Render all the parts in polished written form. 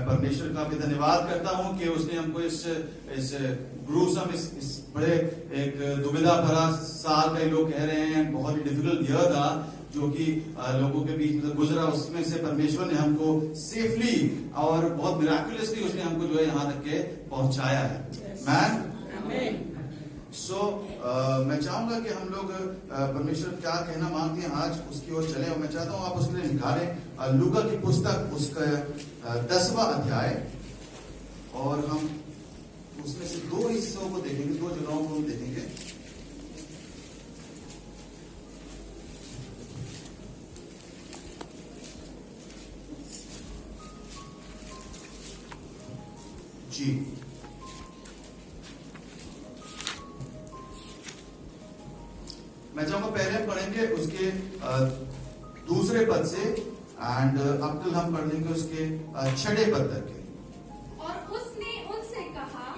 परमेश्वर का भी धन्यवाद करता हूं कि उसने हमको इस ग्रूसम इस बड़े एक दुविधा भरा साल कई लोग कह रहे हैं बहुत ही डिफिकल्ट ईयर था जो कि लोगों के बीच में गुजरा, उसमें से परमेश्वर ने हमको सेफली और बहुत मिराकुलसली उसने हमको जो है यहाँ तक के पहुंचाया है। मैन सो मैं चाहूंगा कि हम लोग परमेश्वर क्या कहना मांगते हैं आज उसकी ओर चले, और मैं चाहता हूं आप उसके लिए निकालें लूका की पुस्तक उसका 10वां अध्याय, और हम उसमें से दो हिस्सों को देखेंगे, दो जगहों को हम देखेंगे। जी मैं चाहूंगा पहले हम पढ़ेंगे उसके दूसरे पद से एंड अब तक हम पढ़ लेंगे उसके 6 पद तक के। और उसने उनसे कहा,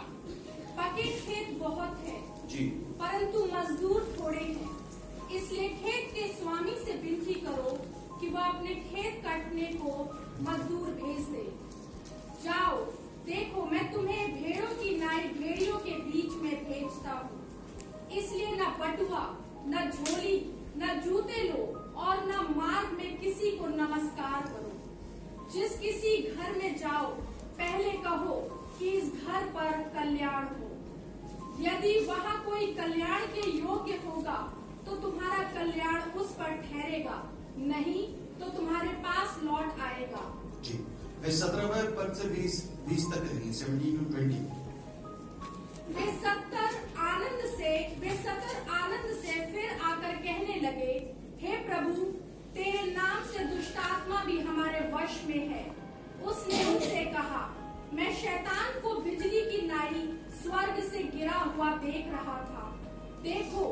पके खेत बहुत है जी, परंतु मजदूर थोड़े हैं, इसलिए खेत के स्वामी से विनती करो कि वह अपने खेत काटने को मजदूर भेज दे। जाओ, देखो मैं तुम्हें भेड़ों की नाई भेड़ियों के बीच में भेजता हूँ, इसलिए न बटुआ न झोली न जूते लो और न मार्ग में किसी को नमस्कार करो। जिस किसी घर में जाओ पहले कहो कि इस घर पर कल्याण हो। यदि वहाँ कोई कल्याण के योग्य होगा तो तुम्हारा कल्याण उस पर ठहरेगा, नहीं तो तुम्हारे पास लौट आएगा। जी 17वें पद से 20 तक रहेंगे, 17 to 20। वे सत्तर आनंद से फिर आकर कहने लगे, हे प्रभु, तेरे नाम से दुष्टात्मा भी हमारे वश में है। उसने उनसे कहा, मैं शैतान को बिजली की नाई स्वर्ग से गिरा हुआ देख रहा था। देखो,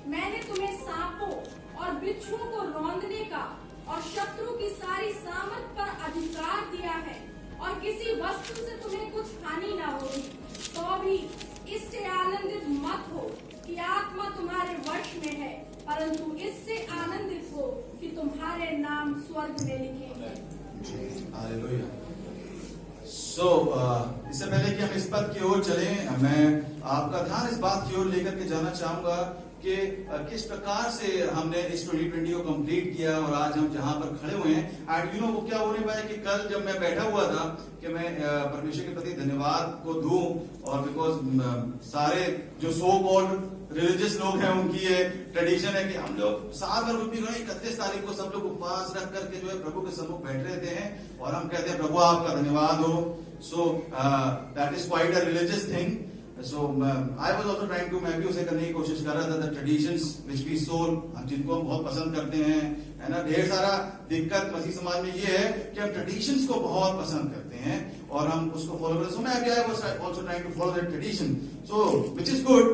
मैंने तुम्हें सांपों और बिच्छुओं को रौंदने का और शत्रु की सारी सामर्थ पर अधिकार दिया है, और किसी वस्तु से तुम्हें कुछ हानि न होगी। तो भी इससे आनंदित मत हो कि आत्मा तुम्हारे वश में है, परंतु इससे आनंदित हो कि तुम्हारे नाम स्वर्ग में लिखे हैं। हालेलुया। सो इससे पहले कि हम इस पद की ओर चलें, मैं आपका ध्यान इस बात की ओर लेकर के जाना चाहूंगा कि किस प्रकार से हमने इस 2020 को कंप्लीट किया और आज हम जहां पर खड़े हुए हैं। एंड यू नो वो क्या होने पाया कि कल जब मैं बैठा हुआ था कि मैं परमेश्वर के प्रति धन्यवाद को दूं, और बिकॉज सारे जो सो कॉल्ड रिलीजियस लोग हैं उनकी ये ट्रेडिशन है कि हम लोग साल भर कुछ भी 31 तारीख को सब लोग उपवास रख करके जो है प्रभु के सम्मुख बैठ रहते हैं और हम कहते हैं प्रभु आपका धन्यवाद हो। So that is quite a religious thing. So I was also trying to, मैं भी उसे करने की कोशिश कर रहा था, the traditions which we soul, हम जिनको हम बहुत पसंद करते हैं, है ना। ढेर सारा दिक्कत मसीह समाज में ये है कि हम ट्रेडिशंस को बहुत पसंद करते हैं और हम उसको फॉलो करते हैं। So मैं भी I was also trying to follow that tradition, so which is good।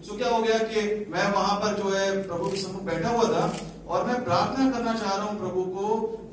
So क्या हो गया कि मैं वहां पर जो है प्रभु के सम्मुख बैठा हुआ था और मैं प्रार्थना करना चाह रहा हूँ प्रभु को,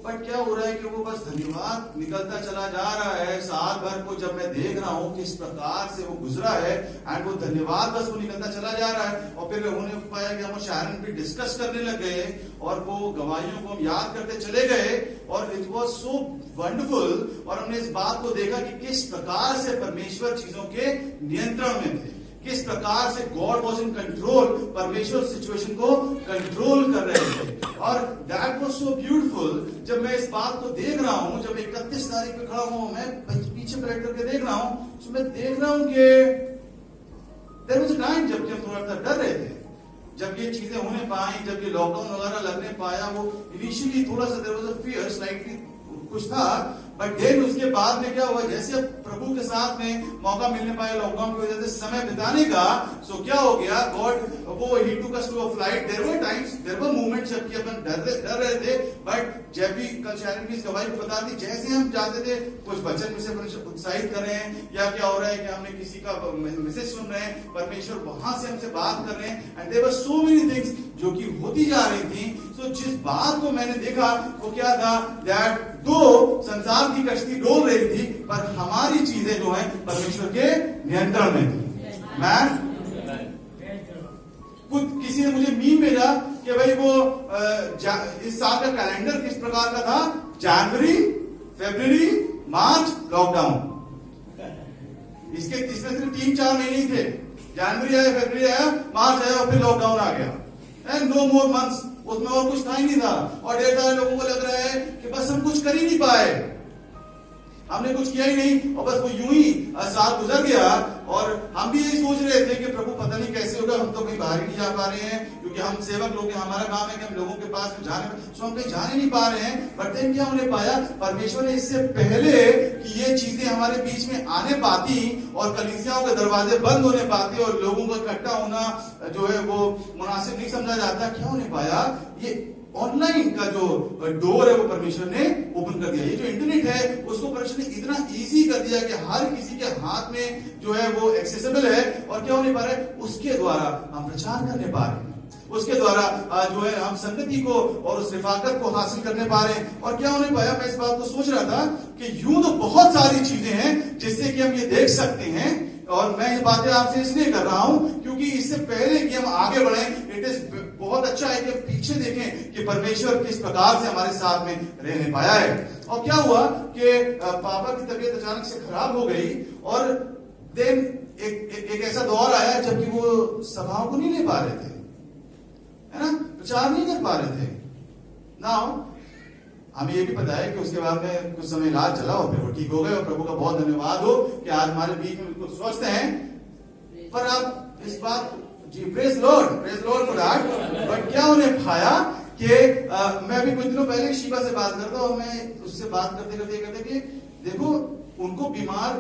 बट क्या हो रहा है कि वो बस धन्यवाद निकलता चला जा रहा है। साल भर को जब मैं देख रहा हूँ किस प्रकार से वो गुजरा है एंड वो धन्यवाद बस वो निकलता चला जा रहा है। और फिर उन्होंने पाया कि हम शायरन भी डिस्कस करने लग गए और वो गवाहियों को हम याद करते चले गए और इट वाज सो वंडरफुल। और हमने इस बात को देखा कि किस प्रकार से परमेश्वर चीजों के नियंत्रण में थे, किस प्रकार से गॉड वॉज इन कंट्रोल, परमेश्वर सिचुएशन को कंट्रोल कर रहे थे। और दैट वॉज सो ब्यूटीफुल। जब मैं इस बात को देख रहा हूं, जब 31 तारीख पे खड़ा हूं, मैं पीछे पलट करके देख रहा हूं, तो मैं देख रहा हूं कि देयर वाज अ टाइम जब हम थोड़ा सा डर रहे थे, जब ये चीजें होने पाई, जब ये लॉकडाउन वगैरह लगने पाया, वो इनिशियली थोड़ा सा there was a fear, slightly कुछ था, बट देन उसके बाद में क्या हुआ, जैसे अब प्रभु के साथ में मौका मिलने पाया लॉकडाउन की वजह से समय बिताने का, सो क्या हो गया, गॉड वो ही took us to a flight. There were times, there were moments जबकि अपन डर रहे थे, बट जब भी कल शायद भी इस गवाही को बता दी, जैसे हम जाते थे कुछ वचन में से उत्साहित कर रहे हैं या क्या हो रहा है कि हमने किसी का मैसेज सुन रहे हैं, परमेश्वर वहां से हमसे बात कर रहे हैं, and there were so many things जो कि होती जा रही थी। सो जिस बात को मैंने देखा वो क्या था, दैट दो संसार की कश्ती डोल रही थी पर हमारी चीजें जो है परमेश्वर के नियंत्रण में थी। मैं खुद किसी ने मुझे मीम भेजा कि भाई वो इस साल का कैलेंडर किस प्रकार का था, जनवरी, फरवरी, मार्च लॉकडाउन, इसमें सिर्फ 3-4 महीने ही थे। जनवरी आया, फरवरी आया, मार्च आया और फिर लॉकडाउन आ गया, एंड नो मोर मंथ्स, उसमें और कुछ था ही नहीं था। और ढेर सारे लोगों को लग रहा है कि बस हम कुछ कर ही नहीं पाए, हमने कुछ किया ही नहीं, और बस वो यूं ही साल गुजर गया। और हम भी यही सोच रहे थे कि प्रभु पता नहीं कैसे होगा, हम तो कहीं बाहर ही नहीं जा पा रहे हैं, क्योंकि हम सेवक लोग हैं, हमारा काम है कि हम लोगों के पास जाने, हम कहीं जाने नहीं पा रहे हैं। बट देन क्या होने पाया, परमेश्वर ने इससे पहले कि ये चीजें हमारे बीच में आने पाती और कलीसियाओं के दरवाजे बंद होने पाते और लोगों का इकट्ठा होना जो है वो मुनासिब नहीं समझा जाता, क्या होने पाया, ये ऑनलाइन का जो डोर है वो परमेश्वर ने ओपन कर दिया। ये जो इंटरनेट है उसको परमेश्वर ने इतना इजी कर दिया कि हर किसी के हाथ में जो है वो एक्सेसिबल है। और क्या होने पा रहा है, उसके द्वारा हम प्रचार करने पा रहे हैं, उसके द्वारा जो है हम संगति को और उस रिफाकत को हासिल करने पा रहे हैं। और क्या होने पाया, मैं इस बात को सोच रहा था कि यूं तो बहुत सारी चीजें हैं जिससे कि हम ये देख सकते हैं, और मैं ये बातें आपसे इसलिए कर रहा हूं क्योंकि इससे पहले कि हम आगे बढ़े, इट इज बहुत अच्छा है कि पीछे देखें कि परमेश्वर किस प्रकार से हमारे साथ में रहने पाया है। और क्या हुआ कि पापा की तबीयत अचानक से खराब हो गई, और देन एक ऐसा दौर आया जबकि वो सभाओं को नहीं ले पा रहे थे, है ना, प्रचार नहीं कर पा रहे थे। नाउ हमें ये भी पता है कि उसके बाद में कुछ समय इलाज चला और फिर वो ठीक हो गए, और प्रभु का बहुत धन्यवाद हो कि आज हमारे बीच में बिल्कुल स्वस्थ हैं। पर आप इस बात जी, praise Lord for that. But क्या उन्हें पाया कि मैं अभी कुछ दिनों पहले शिवा से बात करता और मैं उससे बात करते करते कहते कि देखो उनको बीमार,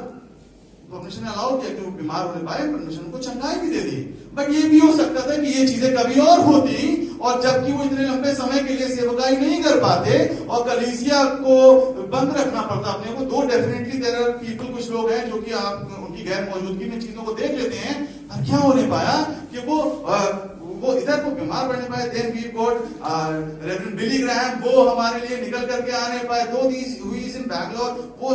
परमेश्वर ने अलाउ किया कि वो बीमार होने पाए, परमेश्वर उनको चंगाई भी दे दी। बट ये भी हो सकता था कि ये चीजें कभी और होती, और जबकि वो इतने लंबे समय के लिए सेवकाई नहीं कर पाते और कलीसिया को बंद रखना पड़ता अपने को। दो डेफिनेटली देयर आर पीपल, कुछ लोग हैं जो कि आप उनकी गैर मौजूदगी में चीजों को देख लेते हैं। और क्या होने पाया कि वो इधर को बीमार पड़ने पाए। Then we got reverend Billy Graham, वो हमारे लिए निकल करके आने पाए, दो हुईज इन बैंगलोर, वो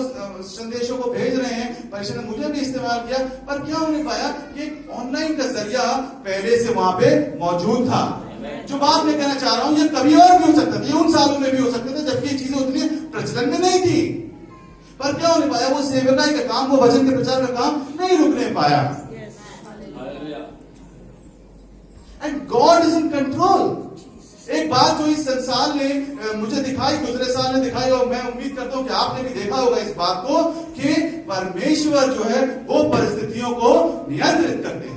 संदेशों को भेज रहे हैं, परमेश्वर ने मुझे भी इस्तेमाल किया। पर क्या होने पाया कि ऑनलाइन का जरिया पहले से वहां पे मौजूद था। जो बात मैं कहना चाह रहा हूं, ये कभी और भी हो सकता था, ये उन सालों में भी हो सकता था जबकि ये चीजें उतनी प्रचलन में नहीं थी। पर क्या होने पाया, वो सेवकाई का काम, वो वचन के प्रचार का काम नहीं रुकने पाया। And God is in control. एक बात जो इस संसार ने मुझे दिखाई, गुजरे साल ने दिखाई, और मैं उम्मीद करता हूं कि आपने भी देखा होगा इस बात को, कि परमेश्वर जो है वो परिस्थितियों को नियंत्रित करते हैं।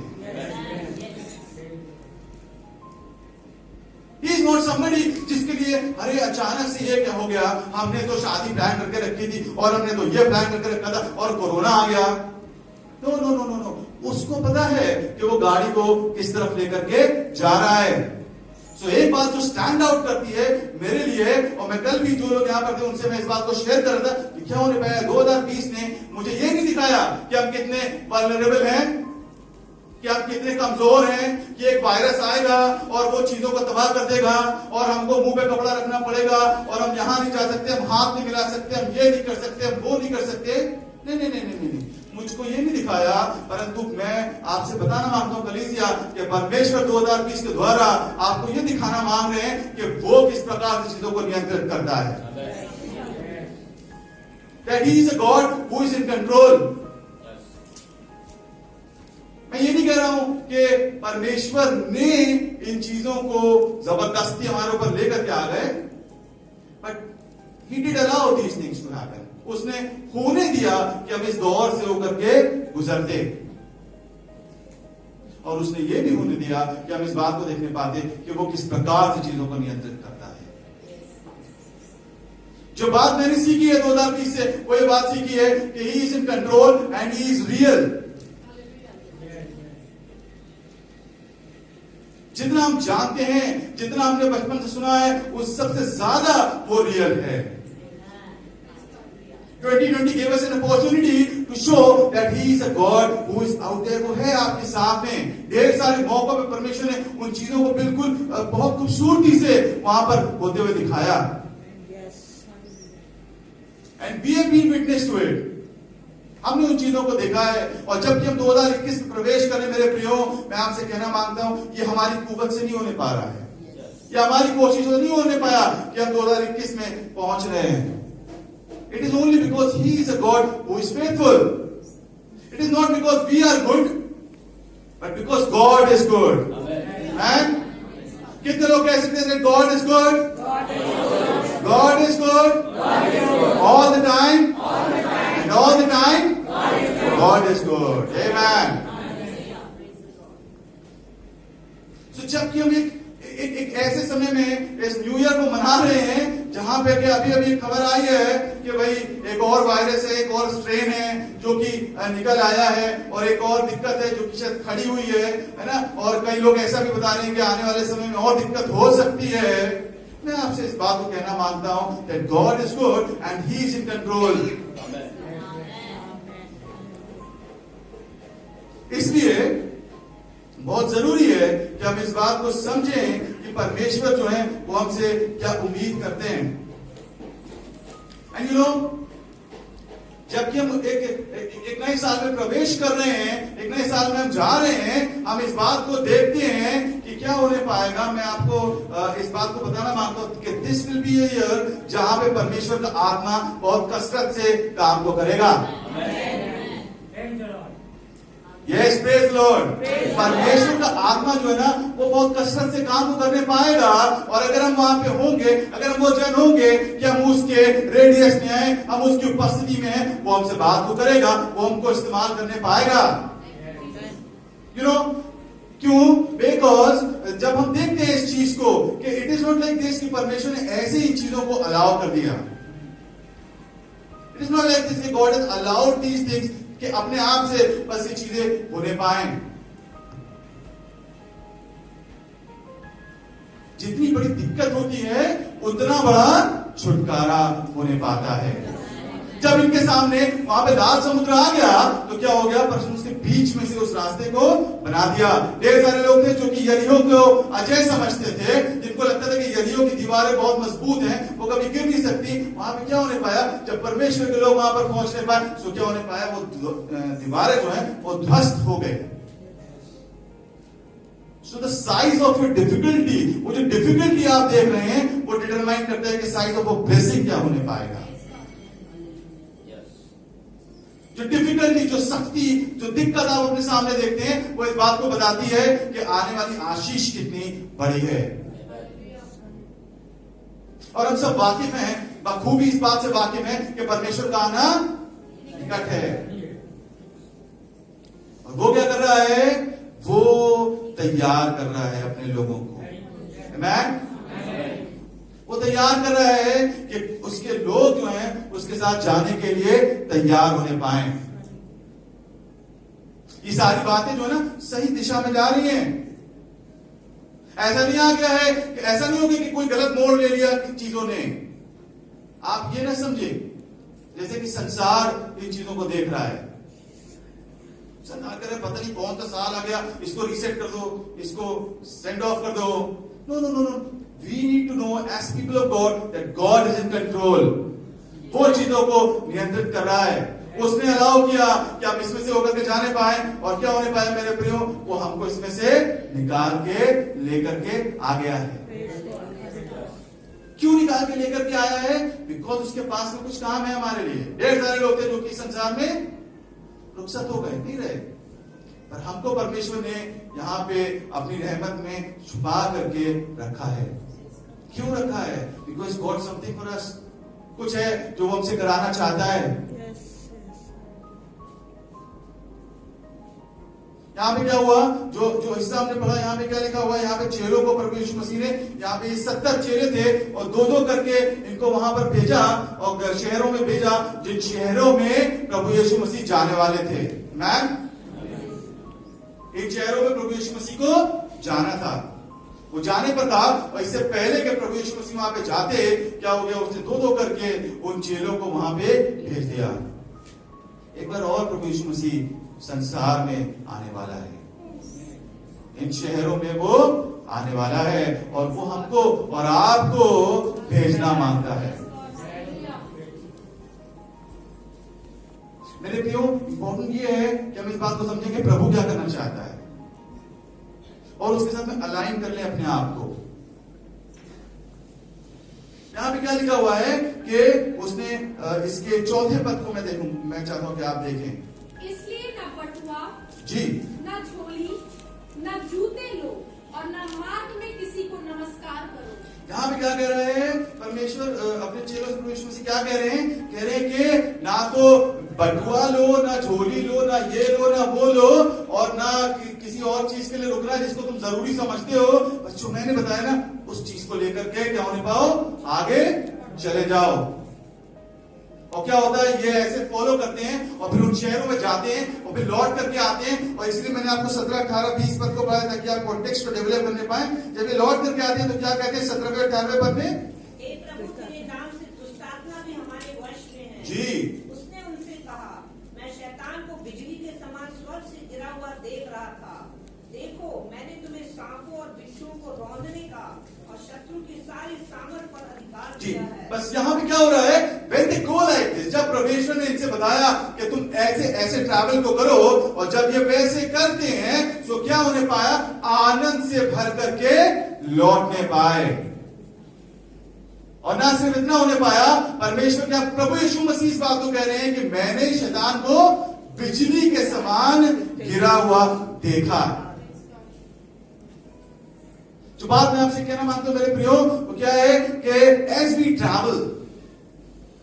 He is not somebody जिसके लिए अरे अचानक से ये क्या हो गया, हमने तो शादी प्लान करके रखी थी और हमने तो ये प्लान करके रखा था और कोरोना आ गया। No no no no no, उसको पता है कि वो गाड़ी को किस तरफ लेकर के जा रहा है। सो एक बात जो स्टैंड आउट करती है मेरे लिए, और मैं कल भी जो लोग यहाँ पर थे उनसे मैं इस बात को शेयर कर रहा था कि क्या होने पाया, 2020 ने मुझे ये नहीं दिखाया कि हम कितने वल्नरेबल हैं, कि आप कितने कमजोर हैं, कि एक वायरस आएगा और वो चीजों को तबाह कर देगा और हमको मुंह पे कपड़ा रखना पड़ेगा और हम यहां नहीं जा सकते, हम हाथ नहीं मिला सकते, हम ये नहीं कर सकते, हम वो नहीं कर सकते। नहीं नहीं नहीं नहीं नहीं, मुझको ये नहीं दिखाया। परंतु मैं आपसे बताना मांगता हूं कलीसिया कि परमेश्वर 2020 के द्वारा आपको ये दिखाना मांग रहे हैं कि वो किस प्रकार से चीजों को नियंत्रित करता है। That he is a God who is in control। मैं ये नहीं कह रहा हूं कि परमेश्वर ने इन चीजों को जबरदस्ती हमारे ऊपर लेकर के आ गए, but he did allow these things to happen. उसने होने दिया कि हम इस दौर से होकर के गुजरते, और उसने ये भी होने दिया कि हम इस बात को देखने पाते कि वो किस प्रकार से चीजों को नियंत्रित करता है। जो बात मैंने सीखी है 2020 से, वो ये बात सीखी है कि he is in control and he is real. जितना हम जानते हैं, जितना हमने बचपन से सुना है, उस सबसे ज्यादा वो रियल है। 2020 gave us an opportunity to show that he is a God who is out there। वो है आपके साथ में। ढेर सारे मौकों पे परमेश्वर ने उन चीजों को बिल्कुल बहुत खूबसूरती से वहां पर होते हुए दिखाया। And we have been witness to it। हमने उन चीजों को देखा है। और जबकि हम 2021 में प्रवेश करें मेरे प्रियो, मैं आपसे कहना मांगता हूं, ये हमारी कुवत से नहीं होने पा रहा है, ये हमारी कोशिशों से नहीं होने पाया कि हम 2021 में पहुंच रहे हैं। It is only because He is a God who is faithful. It is not because we are good, but because God is good. Amen. कितने लोग कह सकते हैं God is good? God is good. All the time. And all the time. God is good. Amen. So जबकि हम एक ऐसे समय में इस न्यू ईयर को मना रहे हैं जहां पे कि अभी खबर आई है कि भाई एक और वायरस है, एक और स्ट्रेन है जो कि निकल आया है, और एक और दिक्कत है जो कि शायद खड़ी हुई है ना, और कई लोग ऐसा भी बता रहे हैं कि आने वाले समय में और दिक्कत हो सकती है। मैं आपसे इस बात को कहना मांगता हूं that God is good and He is in control. इसलिए बहुत जरूरी है कि हम इस बात को समझें कि परमेश्वर जो है वो हमसे क्या उम्मीद करते हैं। एंड यू नो, जबकि हम एक नए साल में प्रवेश कर रहे हैं, एक नए साल में हम जा रहे हैं, हम इस बात को देखते हैं कि क्या होने पाएगा। मैं आपको इस बात को बताना मांगता हूं कि this will be a year जहां पे परमेश्वर का आत्मा बहुत कसरत से काम को करेगा। Yes, praise Lord. परमेश्वर का आत्मा जो है ना वो बहुत कसरत से काम को करने पाएगा, और अगर हम वहां पे होंगे, अगर हम वो जन होंगे कि हम उसके रेडियस में हैं, हम उसकी उपस्थिति में हैं, वो हमसे बात को करेगा, वो हमको इस्तेमाल करने पाएगा। यू नो क्यों? बिकॉज जब हम देखते हैं इस चीज को कि it is not like this कि परमेश्वर ने ऐसे ही चीजों को अलाउ कर दिया। It is not like this कि God has allowed these things कि अपने आप से बस ये चीजें होने पाए। जितनी बड़ी दिक्कत होती है उतना बड़ा छुटकारा होने पाता है। जब इनके सामने वहां पे लाल समुद्र आ गया तो क्या हो गया? परमेश्वर उसके बीच में से उस रास्ते को बना दिया। ढेर सारे लोग थे जो कि यरीहो को अजय समझते थे, जिनको लगता था कि यरीहो की दीवारें बहुत मजबूत हैं, वो कभी गिर नहीं सकती। वहां पे क्या होने पाया? जब परमेश्वर के लोग वहां पर पहुंचने पाए तो क्या होने पाया? वो दीवारें जो है वो ध्वस्त हो गए। So the size of your difficulty, वो जो डिफिकल्टी आप देख रहे हैं वो डिटरमाइन करता है कि साइज ऑफ अ ब्लेसिंग क्या होने पाएगा। जो डिफिकल्टी, जो सख्ती, जो दिक्कत आप अपने सामने देखते हैं वो इस बात को बताती है कि आने वाली आशीष कितनी बड़ी है। और हम सब वाकिफ हैं, बखूबी इस बात से वाकिफ हैं कि परमेश्वर का आना निकट है। और वो क्या कर रहा है? वो तैयार कर रहा है अपने लोगों को। आमीन। वो तैयार कर रहा है कि उसके लोग जो हैं उसके साथ जाने के लिए तैयार होने पाए। ये सारी बातें जो है ना सही दिशा में जा रही हैं। ऐसा नहीं आ गया है कि ऐसा नहीं हो गया कि कोई गलत मोड़ ले लिया चीजों ने। आप ये ना समझे जैसे कि संसार इन चीजों को देख रहा है। संसार कह रहे पता नहीं कौन सा साल आ गया, इसको रीसेट कर दो, इसको सेंड ऑफ कर दो। No no no no, we need to know as people of God that God is in control. वो चीजों को नियंत्रित कर रहा है। उसने अलाउ किया कि आप इसमें से होकर के जाने पाए, और क्या होने पाए मेरे प्रियो? वो हमको इसमें से निकाल के लेकर के आ गया है। क्यों निकाल के लेकर के आया है? बिकॉज उसके पास में कुछ काम है हमारे लिए। ढेर सारे लोग थे जो कि संसार में रुखसत हो गए, नहीं रहे, पर हमको परमेश्वर ने यहाँ पे अपनी रहमत में छुपा करके रखा है। क्यों रखा है? Because God something for us. कुछ है जो वो हमसे कराना चाहता है। यहाँ पे क्या हुआ? जो हिस्सा हमने पढ़ा, यहाँ पे क्या लिखा हुआ? यहाँ पे चेलों को प्रभु यीशु मसीह ने, यहाँ पे 70 चेले थे और दो करके इनको वहां पर भेजा और शहरों में भेजा जिन शहरों में प्रभु यीशु मसीह जाने वाले थे। मैम, इन शहरों में प्रभु यीशु मसीह को जाना था, वो जाने पर था। और इससे पहले कि प्रभु यीशु मसीह वहां पे जाते, क्या हो गया? उसने दो करके उन चेलों को वहां पे भेज दिया। एक बार और प्रभु यीशु मसीह संसार में आने वाला है, इन शहरों में वो आने वाला है, और वो हमको और आपको भेजना मांगता है। मेरे प्रियो, इंपॉर्टेंट ये है कि हम इस बात को समझें कि प्रभु क्या करना चाहता है, और उसके साथ में अलाइन कर लें अपने आप को। यहाँ पे क्या लिखा हुआ है कि उसने इसके चौथे पद को मैं चाहता हूं कि आप देखें। इसलिए न बटुआ जी, न झोली न जूते लो और न मार्ग में किसी को नमस्कार करो। यहाँ पे क्या कह रहे हैं परमेश्वर अपने चेलों से परमेश्वर से क्या कह रहे हैं? कह रहे हैं कि ना तो बटुआ लो, ना झोली लो, ना ये लो, ना वो लो, और ना किसी और चीज के लिए रुकना है जिसको तुम जरूरी समझते हो। बस जो मैंने बताया ना, उस चीज को लेकर के क्या होने पाओ, आगे चले जाओ। और क्या होता है, ये ऐसे फॉलो करते हैं और फिर उन शहरों में जाते हैं और फिर लौट करके आते हैं। और इसलिए मैंने आपको 17, 18, 20 पद को पढ़ाया ताकि आप कॉन्टेक्स्ट को डेवलप करने पाए। जब ये लौट करके आते हैं तो क्या कहते हैं 17वें 18वें पद में? हे प्रभु, तेरे नाम से दुष्ट आत्मा भी हमारे वश में है। जी, उसने उनसे कहा, मैं शैतान को बिजली के समान स्वर्ग से गिरा हुआ देख रहा था। देखो, मैंने तुम्हें सांपों और बिच्छुओं को रौंदने का और शत्रु की सारी सामर्थ पर अधिकार जी। दिया है। बस यहाँ पे क्या हो रहा है, when they go like this, जब परमेश्वर ने इनसे बताया कि तुम ऐसे ऐसे ट्रैवल को करो, और जब ये वैसे करते हैं तो क्या होने पाया, आनंद से भर करके लौटने पाए। और ना सिर्फ इतना होने पाया, परमेश्वर क्या प्रभु यीशु मसीह इस बात को कह रहे हैं कि मैंने शैतान को बिजली के समान गिरा हुआ देखा। जो बात मैं आपसे कहना मांगता हूं मेरे प्रियो, वो क्या है कि एज वी ट्रैवल,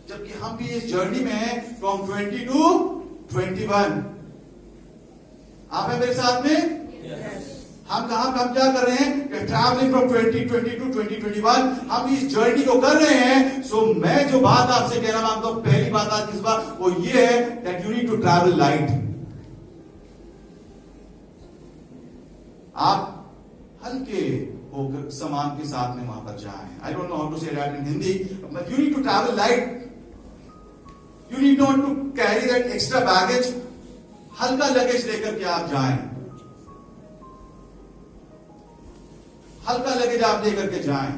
जबकि हम भी इस जर्नी में हैं फ्रॉम 20 टू 21। आप हैं मेरे साथ में? हम क्या कर रहे हैं, ट्रैवलिंग फ्रॉम 2020 टू 2021। हम इस जर्नी को कर रहे हैं। सो मैं जो बात आपसे कहना मांगता हूं, पहली बात आज इस बार वो ये है that you need to travel light. आप हल्के होकर सामान के साथ में वहां पर जाएं। I don't know how to say that in Hindi, but you need to travel light. You need not to carry that extra baggage. हल्का लगेज लेकर के आप जाएं, हल्का लगेज आप लेकर के जाएं,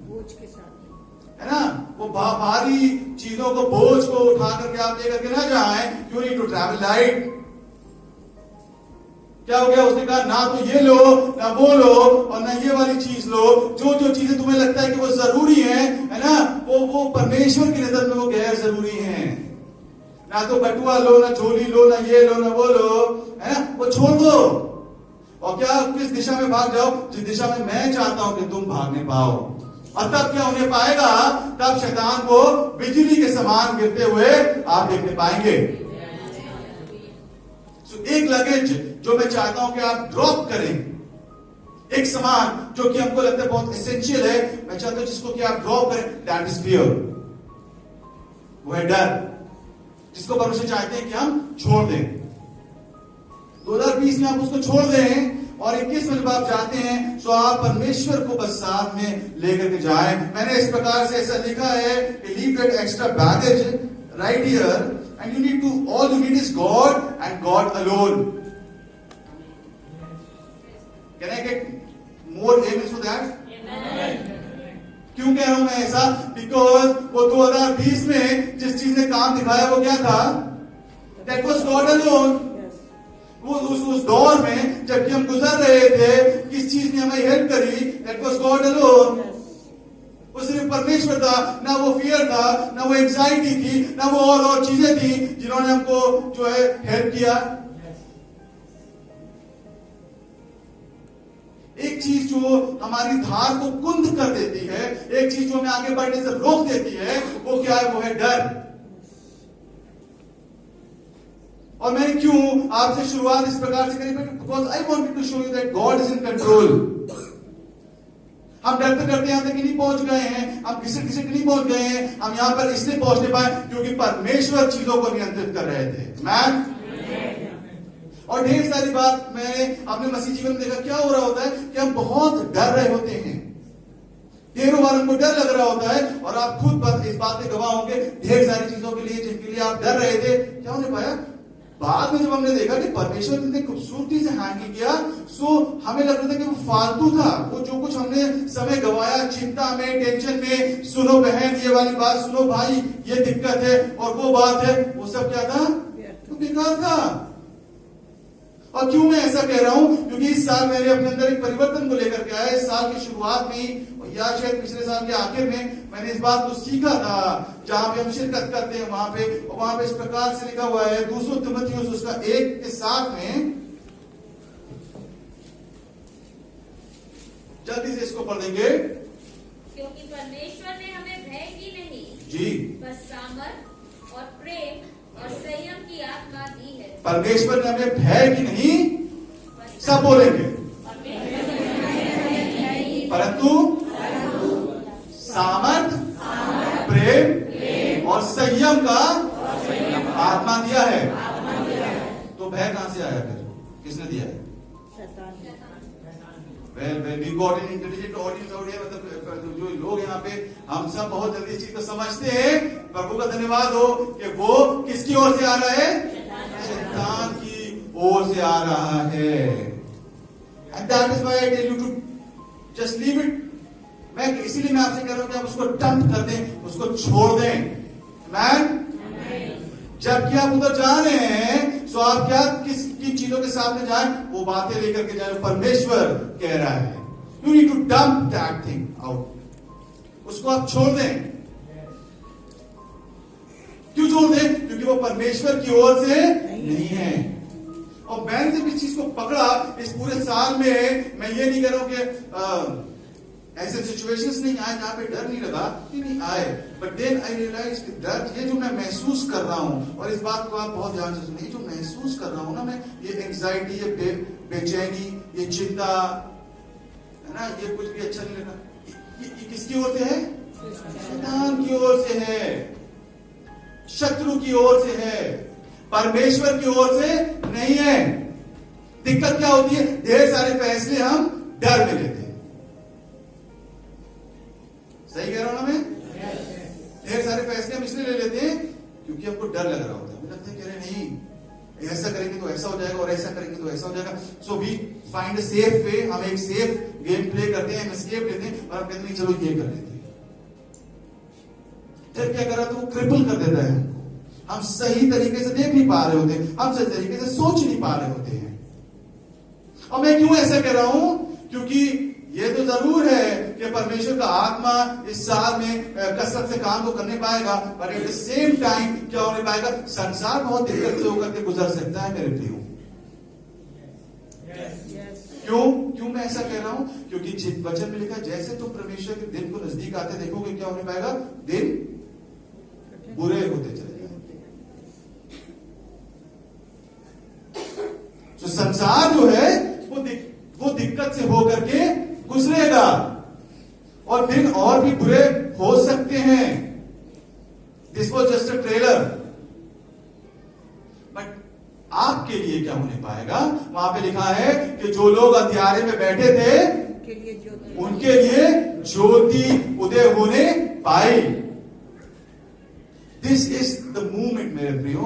बोझ के साथ, है ना। वो भारी चीजों को, बोझ को उठा करके आप लेकर के ना जाएं। You need to travel light. क्या हो गया, उसने कहा ना तो ये लो, ना वो लो, और ना ये वाली चीज लो। जो जो चीजें तुम्हें लगता है कि वो जरूरी है ना, वो परमेश्वर की नजर में वो गैर जरूरी है। ना तो बटुआ लो, ना झोली लो, ना ये लो, ना वो लो, है ना, वो छोड़ दो। और क्या, किस दिशा में भाग जाओ, जिस दिशा में मैं चाहता हूं कि तुम भागने पाओ। और तब क्या होने पाएगा, तब शैतान को बिजली के समान गिरते हुए आप देखने पाएंगे। एक लगेज जो मैं चाहता हूं कि आप ड्रॉप करें, एक सामान जो कि हमको लगता है बहुत एसेंशियल है, मैं चाहता हूं जिसको कि आप ड्रॉप करें, दैट इज फियर। वो है डर, जिसको परमेश्वर चाहते हैं कि हम छोड़ दें। 2020 में आप उसको छोड़ दें और 21 में जब आप जाते हैं तो आप परमेश्वर को बस साथ में लेकर के जाएं। मैंने इस प्रकार से ऐसा लिखा है कि leave that extra baggage right here and you need to, all you need is God and God alone. Can I get more amens for that? क्यों कह रहा हूं मैं ऐसा, बिकॉज वो 2020 में जिस चीज ने काम दिखाया वो क्या था, that was God alone. वो उस दौर में जबकि हम गुजर रहे थे, किस चीज ने हमें हेल्प करी, that was God alone. वो सिर्फ परमेश्वर था, ना वो फियर था, ना वो एंजाइटी थी, ना वो और चीजें थी जिन्होंने हमको जो है हेल्प किया। एक चीज जो हमारी धार को कुंद कर देती है, एक चीज जो हमें आगे बढ़ने से रोक देती है, वो क्या है, वो है डर। और मैंने क्यों आपसे शुरुआत इस प्रकार से करी, because I wanted to show you that God is in control. हम डरते डरते यहां तक नहीं पहुंच गए हैं, हम घिसट घिसट नहीं पहुंच गए हैं, हम यहां पर इसलिए पहुंचने पाए क्योंकि परमेश्वर चीजों को नियंत्रित कर रहे थे। मैन, और ढेर सारी बात मैंने अपने मसीह जीवन में देखा, क्या हो रहा होता है कि हम बहुत डर रहे होते हैं। ढेरों बार हमको डर लग रहा होता है, और आप खुद इस बात के गवाह होंगे, ढेर सारी चीजों के लिए जिनके लिए आप डर रहे थे, क्या होने पाया, बाद में जब हमने देखा कि परमेश्वर ने खूबसूरती से हैंडल किया, सो हमें लग रहा था कि वो फालतू था। वो जो कुछ हमने समय गवाया चिंता में, टेंशन में, सुनो बहन ये वाली बात, सुनो भाई ये दिक्कत है और वो बात है, वो सब क्या था, तो बेकार था। और क्यों मैं ऐसा कह रहा हूं? क्योंकि इस साल मैंने अपने अंदर एक परिवर्तन को लेकर के आया। इस साल की शुरुआत में या शायद पिछले साल के आखिर में मैंने इस बात को सीखा था, जहां पे हम शिरकत करते हैं वहां पे इस प्रकार से लिखा हुआ है 2 तिमुथियुस उसका 1 के 7 में। जल्दी से इसको पढ़ देंगे। क्योंकि परमेश्वर ने हमें भय की नहीं जी, बस सामर्थ और प्रेम और संयम की आत्मा दी है। परमेश्वर ने हमें भय की नहीं, सब बोलेंगे, परंतु सामर्थ, प्रेम और संयम का आत्मा दिया है। तो भय कहां से आया फिर? किसने दिया है? Well, we got an intelligent audience out here, मतलब जो लोग यहाँ पे, हम सब बहुत जल्दी इस चीज को समझते हैं। प्रभु का धन्यवाद हो कि वो किसकी ओर से आ रहा है? शैतान की ओर से आ रहा है। And that is why I tell you to just leave it. इसीलिए मैं आपसे कह रहा हूं कि आप उसको डंप कर दें, उसको छोड़ दें। मैन, जबकि आप उधर जा रहे हैं, तो आप क्या किस किन चीजों के सामने जाएं? वो बातें लेकर के जाए, परमेश्वर कह रहा है। You need to dump that thing out. उसको आप छोड़ दें। क्यों छोड़ दें? क्योंकि वो परमेश्वर की ओर से नहीं है। और मैंने जब इस चीज को पकड़ा इस पूरे साल में, मैं ये नहीं कह रहा हूं कि ऐसे सिचुएशंस नहीं आए जहां पे डर नहीं लगा, नहीं आए, बट देन आई रियलाइज कि डर, ये जो मैं महसूस कर रहा हूं, और इस बात को आप बहुत ध्यान से सुनिए, जो महसूस कर रहा हूं ना मैं, ये एंग्जाइटी, ये बेचैनी, ये चिंता है ना, ये कुछ भी अच्छा नहीं लगा, ये किसकी ओर से है? शैतान की ओर से है, शत्रु की ओर से है, परमेश्वर की ओर से नहीं है। दिक्कत क्या होती है? ढेर सारे फैसले हम डर में लेते हैं। सही कह रहा हूं ना मैं? ढेर सारे फैसले हम इसलिए ले लेते हैं क्योंकि हमको डर लग रहा होता है। हमें लगता है कह रहे नहीं, ऐसा करेंगे तो ऐसा हो जाएगा और ऐसा करेंगे तो ऐसा हो जाएगा। So we find a safe way, हम एक सेफ गेम प्ले करते हैं, एस्केप लेते हैं, और हम कहते हैं चलो ये कर लेते हैं। डर क्या कर रहा है? तो वो क्रिपल कर देता है। हम सही तरीके से देख नहीं पा रहे होते, हम सही तरीके से सोच नहीं पा रहे होते हैं। और मैं क्यों ऐसा कह रहा हूं? क्योंकि ये तो जरूर है कि परमेश्वर का आत्मा इस साल में कसरत से काम तो करने पाएगा, पर एट द सेम टाइम क्या होने पाएगा? संसार बहुत दिक्कत से होकर के गुजर सकता है मेरे प्रियो। क्यों मैं ऐसा कह रहा हूं? क्योंकि वचन में लिखा है, जैसे तुम परमेश्वर के दिन को नजदीक आते देखोगे, क्या होने पाएगा? दिन बुरे होते चले जाएंगे। तो संसार जो है वो दिक्कत से होकर के गुजरेगा, और दिन और भी बुरे हो सकते हैं। This was just a trailer, but आपके लिए क्या होने पाएगा? वहां पे लिखा है कि जो लोग अंधियारे में बैठे थे उनके लिए ज्योति उदय होने पाई। दिस इज द मूवमेंट मेरे प्रियो,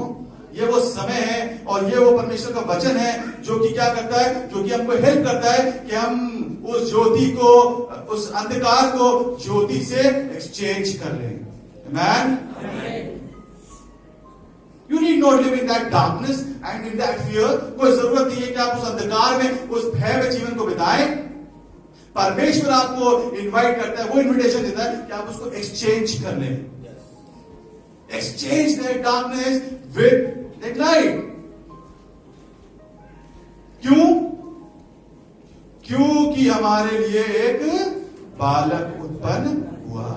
ये वो समय है और ये वो परमेश्वर का वचन है जो कि क्या करता है? जो कि हमको हेल्प करता है कि हम उस ज्योति को, उस अंधकार को ज्योति से एक्सचेंज कर लें। Amen. You need not live in that darkness and in that fear. कोई जरूरत नहीं है कि आप उस अंधकार में, उस भय में जीवन को बिताएं। परमेश्वर आपको इनवाइट करता है, वो इन्विटेशन देता है कि आप उसको एक्सचेंज कर लें। Exchange that darkness with that light. क्योंकि हमारे लिए एक बालक उत्पन्न हुआ।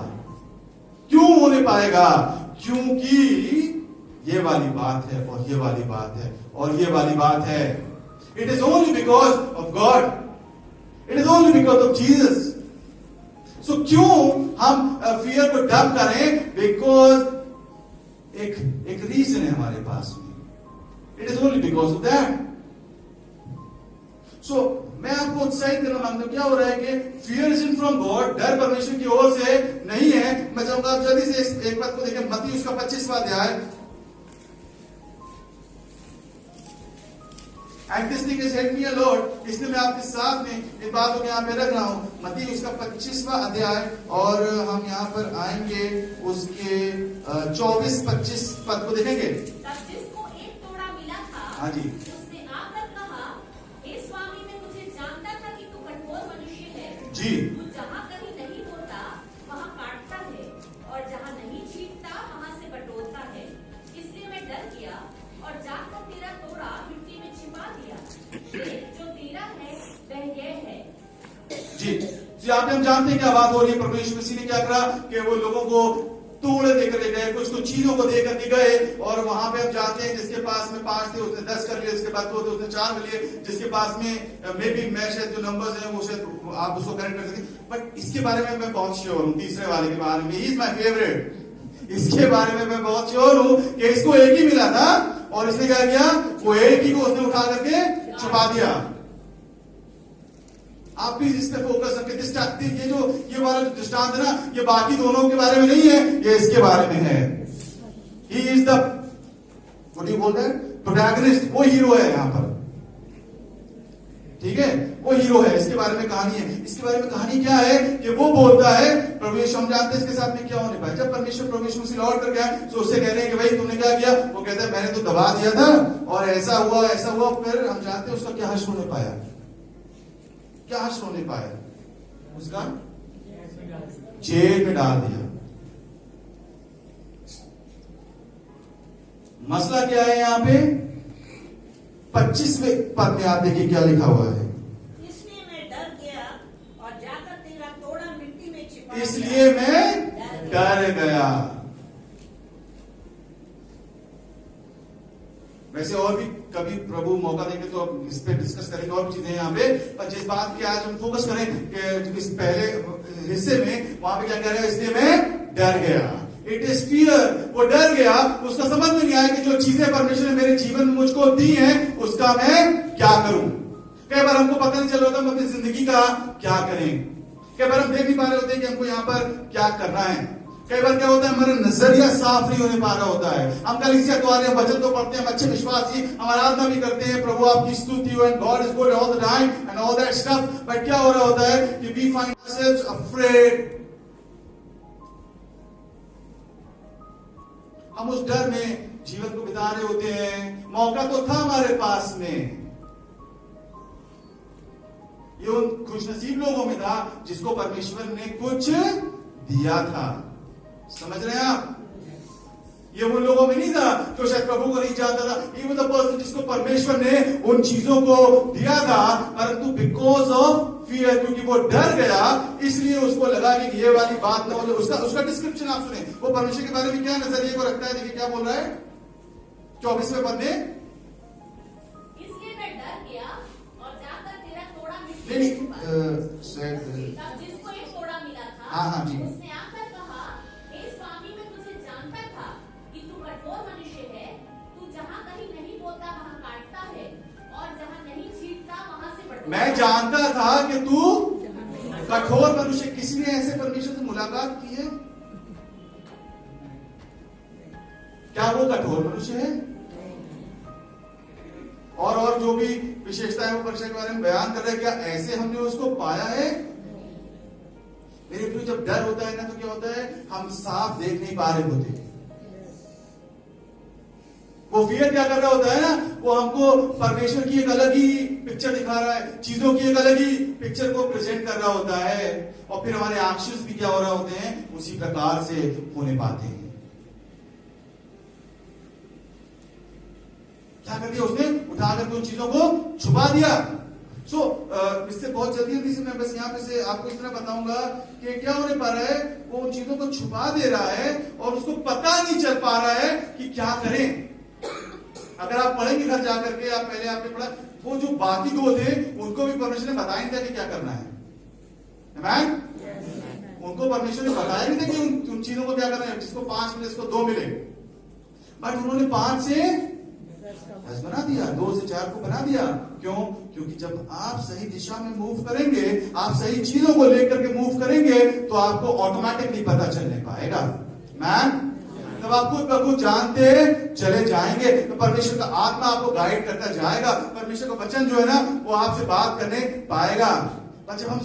क्यों होने पाएगा? क्योंकि ये वाली बात है और ये वाली बात है और ये वाली बात है। It is only because of God, it is only because of Jesus. So क्यों हम फियर को डंप करें? बिकॉज एक रीजन है हमारे पास में। It is only because of that. So मैं आपको उत्साहित करना मांगता हूं। क्या हो रहा है कि fear is in from God, डर परमेश्वर की ओर से नहीं है। मैं चाहूंगा आप जल्दी से एक बात को देखें, मत्ती उसका 25वां अध्याय। And this thing is help me a lot, इसलिए मैं आपके साथ में इन बातों को यहां पे रख रहा हूं। मत्ती उसका 25वां अध्याय, और हम यहां पर आएंगे उसके 24-25 पद को देखेंगे। तब जिसको एक तोड़ा मिला था, हाँ जी। उसने आकर कहा, तो यहाँ पे हम जानते हैं क्या बात हो रही है। प्रभु यीशु मसीह ने क्या करा कि वो लोगों को तोड़े देकर के गए, कुछ चीजों को देकर के गए, और वहां पे हम जानते हैं जिसके पास में 5 थे उसने 10 कर लिए, जिसके पास 2 थे उसने 4 कर लिए, जिसके पास में मे बी मैं शायद जो नंबर्स हैं वो शायद आप उसको करेक्ट कर सकें, बट इसके बारे में मैं बहुत श्योर हूँ, तीसरे वाले के बारे में, ही इज माई फेवरेट। इसके बारे में मैं बहुत श्योर हूँ कि इसको एक ही मिला था और इसने क्या किया, वो एक ही को उसने उठा करके छुपा दिया। आप प्लीज इस पे फोकस रखें। ये वाला जो दृष्टांत है ना, ये बाकी दोनों के बारे में नहीं है, ये इसके बारे में है। He is the what you बोलते हैं प्रोटैगनिस्ट, वो हीरो है यहां पर, ठीक है, वो हीरो है। इसके बारे में कहानी है। इसके बारे में कहानी क्या है कि वो बोलता है प्रभु यीशु, हम जानते हैं इसके साथ में क्या होने पाया। जब परमेश्वर प्रभु यीशु मसीह लौट कर गया तो उससे कह रहे हैं कि भाई तुमने क्या किया, वो कहता है मैंने तो दबा दिया था और ऐसा हुआ ऐसा हुआ। फिर हम जानते हैं उसका क्या हश्र होने पाया, क्या हश्र होने पाया, उसका जेल में डाल दिया। मसला क्या है यहाँ पे, 25वें पद में आप देखिए क्या लिखा हुआ है। इसलिए मैं डर गया और जाकर तेरा तोड़ा मिट्टी में छिपा इसलिए मैं डर गया। वैसे और भी कभी प्रभु मौका देंगे तो अब इस पे डिस्कस करेंगे और भी चीजें यहाँ पे, पर जिस बात की आज हम फोकस करें कि इस पहले हिस्से में वहां पे क्या कह रहे हैं, इसलिए मैं डर गया। इट इज फियर, वो डर गया, उसका समझ में नहीं आया कि जो चीजें परमेश्वर ने मेरे जीवन में मुझको दी हैं उसका मैं क्या करूं। कई बार हमको पता नहीं चल रहा होता हम अपनी जिंदगी का क्या करें। कई बार हम देख नहीं पा रहे होते कि हमको यहाँ पर क्या करना है। कई बार क्या होता है, हमारा नजरिया साफ नहीं होने पा रहा होता है। हम कलीसिया तो आ रहे हैं, वचन तो पढ़ते हैं, हम अच्छे विश्वासी, हम आराधना भी करते हैं, प्रभु आपकी स्तुति हो, and God is good all the time and all that stuff. But क्या हो रहा होता है कि वी फाइंड आवरसेल्व्स अफ्रेड। हम उस डर में जीवन को बिता रहे होते हैं। मौका तो था हमारे पास में, ये उन खुशनसीब लोगों में था जिसको परमेश्वर ने कुछ दिया था। समझ रहे हैं आप, ये उन लोगों में नहीं था जो शायद प्रभु को नहीं जानता था। ये वो पर्सन जिसको परमेश्वर ने उन चीजों को दिया था, परंतु बिकॉज ऑफ फियर, क्योंकि वो डर गया, इसलिए उसको लगा कि ये वाली बात ना हो। उसका डिस्क्रिप्शन आप सुने, वो परमेश्वर के बारे में क्या नजरिए को रखता है। देखिए क्या बोल रहा है 24वें पद में, इसलिए मैं डर गया और जाकर तेरा तोड़ा मिट्टी नहीं में छिपा। नहीं तब जिसको एक तोड़ा मिला था, हाँ, जी। उसने आकर कहा, हे स्वामी, मैं तुझे जानता था कि तू कठोर मनुष्य है। तू जहाँ कहीं नहीं बोलता वहाँ काटता है और जहाँ नहीं छींटता वहाँ से बटोरता। मैं जानता था कि तू कठोर मनुष्य। किसी ने ऐसे परमेश्वर से मुलाकात की है? क्या वो कठोर मनुष्य है? और जो भी विशेषताएं वो परमेश्वर के बारे में बयान कर रहे हैं, क्या ऐसे हमने उसको पाया है? मेरे प्रिय, जब डर होता है ना तो क्या होता है, हम साफ देख नहीं पा रहे होते। वो फियर क्या कर रहा होता है ना, वो हमको परमेश्वर की एक अलग ही पिक्चर दिखा रहा है, चीजों की एक अलग ही पिक्चर को प्रेजेंट कर रहा होता है, और फिर हमारे एक्शंस भी क्या हो रहा होते हैं, उसी प्रकार से होने पाते हैं। क्या कर दिया उसने, उठा करके उन चीजों को छुपा दिया। इससे बहुत जल्दी से मैं बस यहाँ पे से आपको इतना बताऊंगा कि क्या होने पा रहा है, वो उन चीजों को छुपा दे रहा है और उसको पता नहीं चल पा रहा है कि क्या करें। अगर आप पढ़ेंगे घर जाकर के, आप पहले आपने पढ़ा, वो जो बाकी 2 थे उनको भी परमेश्वर ने बताया नहीं था कि क्या करना है। उनको परमेश्वर ने बताया नहीं था कि उन चीजों को क्या करना है। जिसको 5 मिले उसको 2 मिले, बट उन्होंने 5 से 10 बना दिया, 2 से 4 को बना दिया। क्यों? क्योंकि जब आप सही दिशा में मूव करेंगे, आप सही चीजों को लेकर के मूव करेंगे, तो आपको ऑटोमेटिकली पता चलने पाएगा। मैन, तब आप खुद ब खुद जानते चले जाएंगे, तो परमेश्वर का आत्मा आपको गाइड करता जाएगा। परमेश्वर का वचन जो है ना, वो आपसे बात करने पाएगा। पर जब हम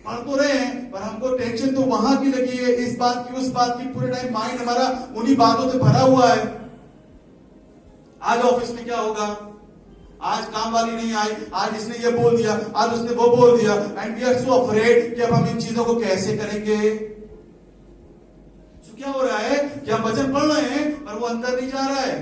पढ़ तो रहे हैं, पर हमको टेंशन तो वहां की लगी है, इस बात की उस बात की, पूरे टाइम माइंड हमारा उन्हीं बातों से भरा हुआ है। आज ऑफिस में क्या होगा, आज काम वाली नहीं आई, आज इसने ये बोल दिया, आज उसने वो बोल दिया, and we are so afraid कि अब हम इन चीजों को कैसे करेंगे। तो क्या हो रहा है कि हम वचन पढ़ रहे हैं पर वो अंदर नहीं जा रहा है।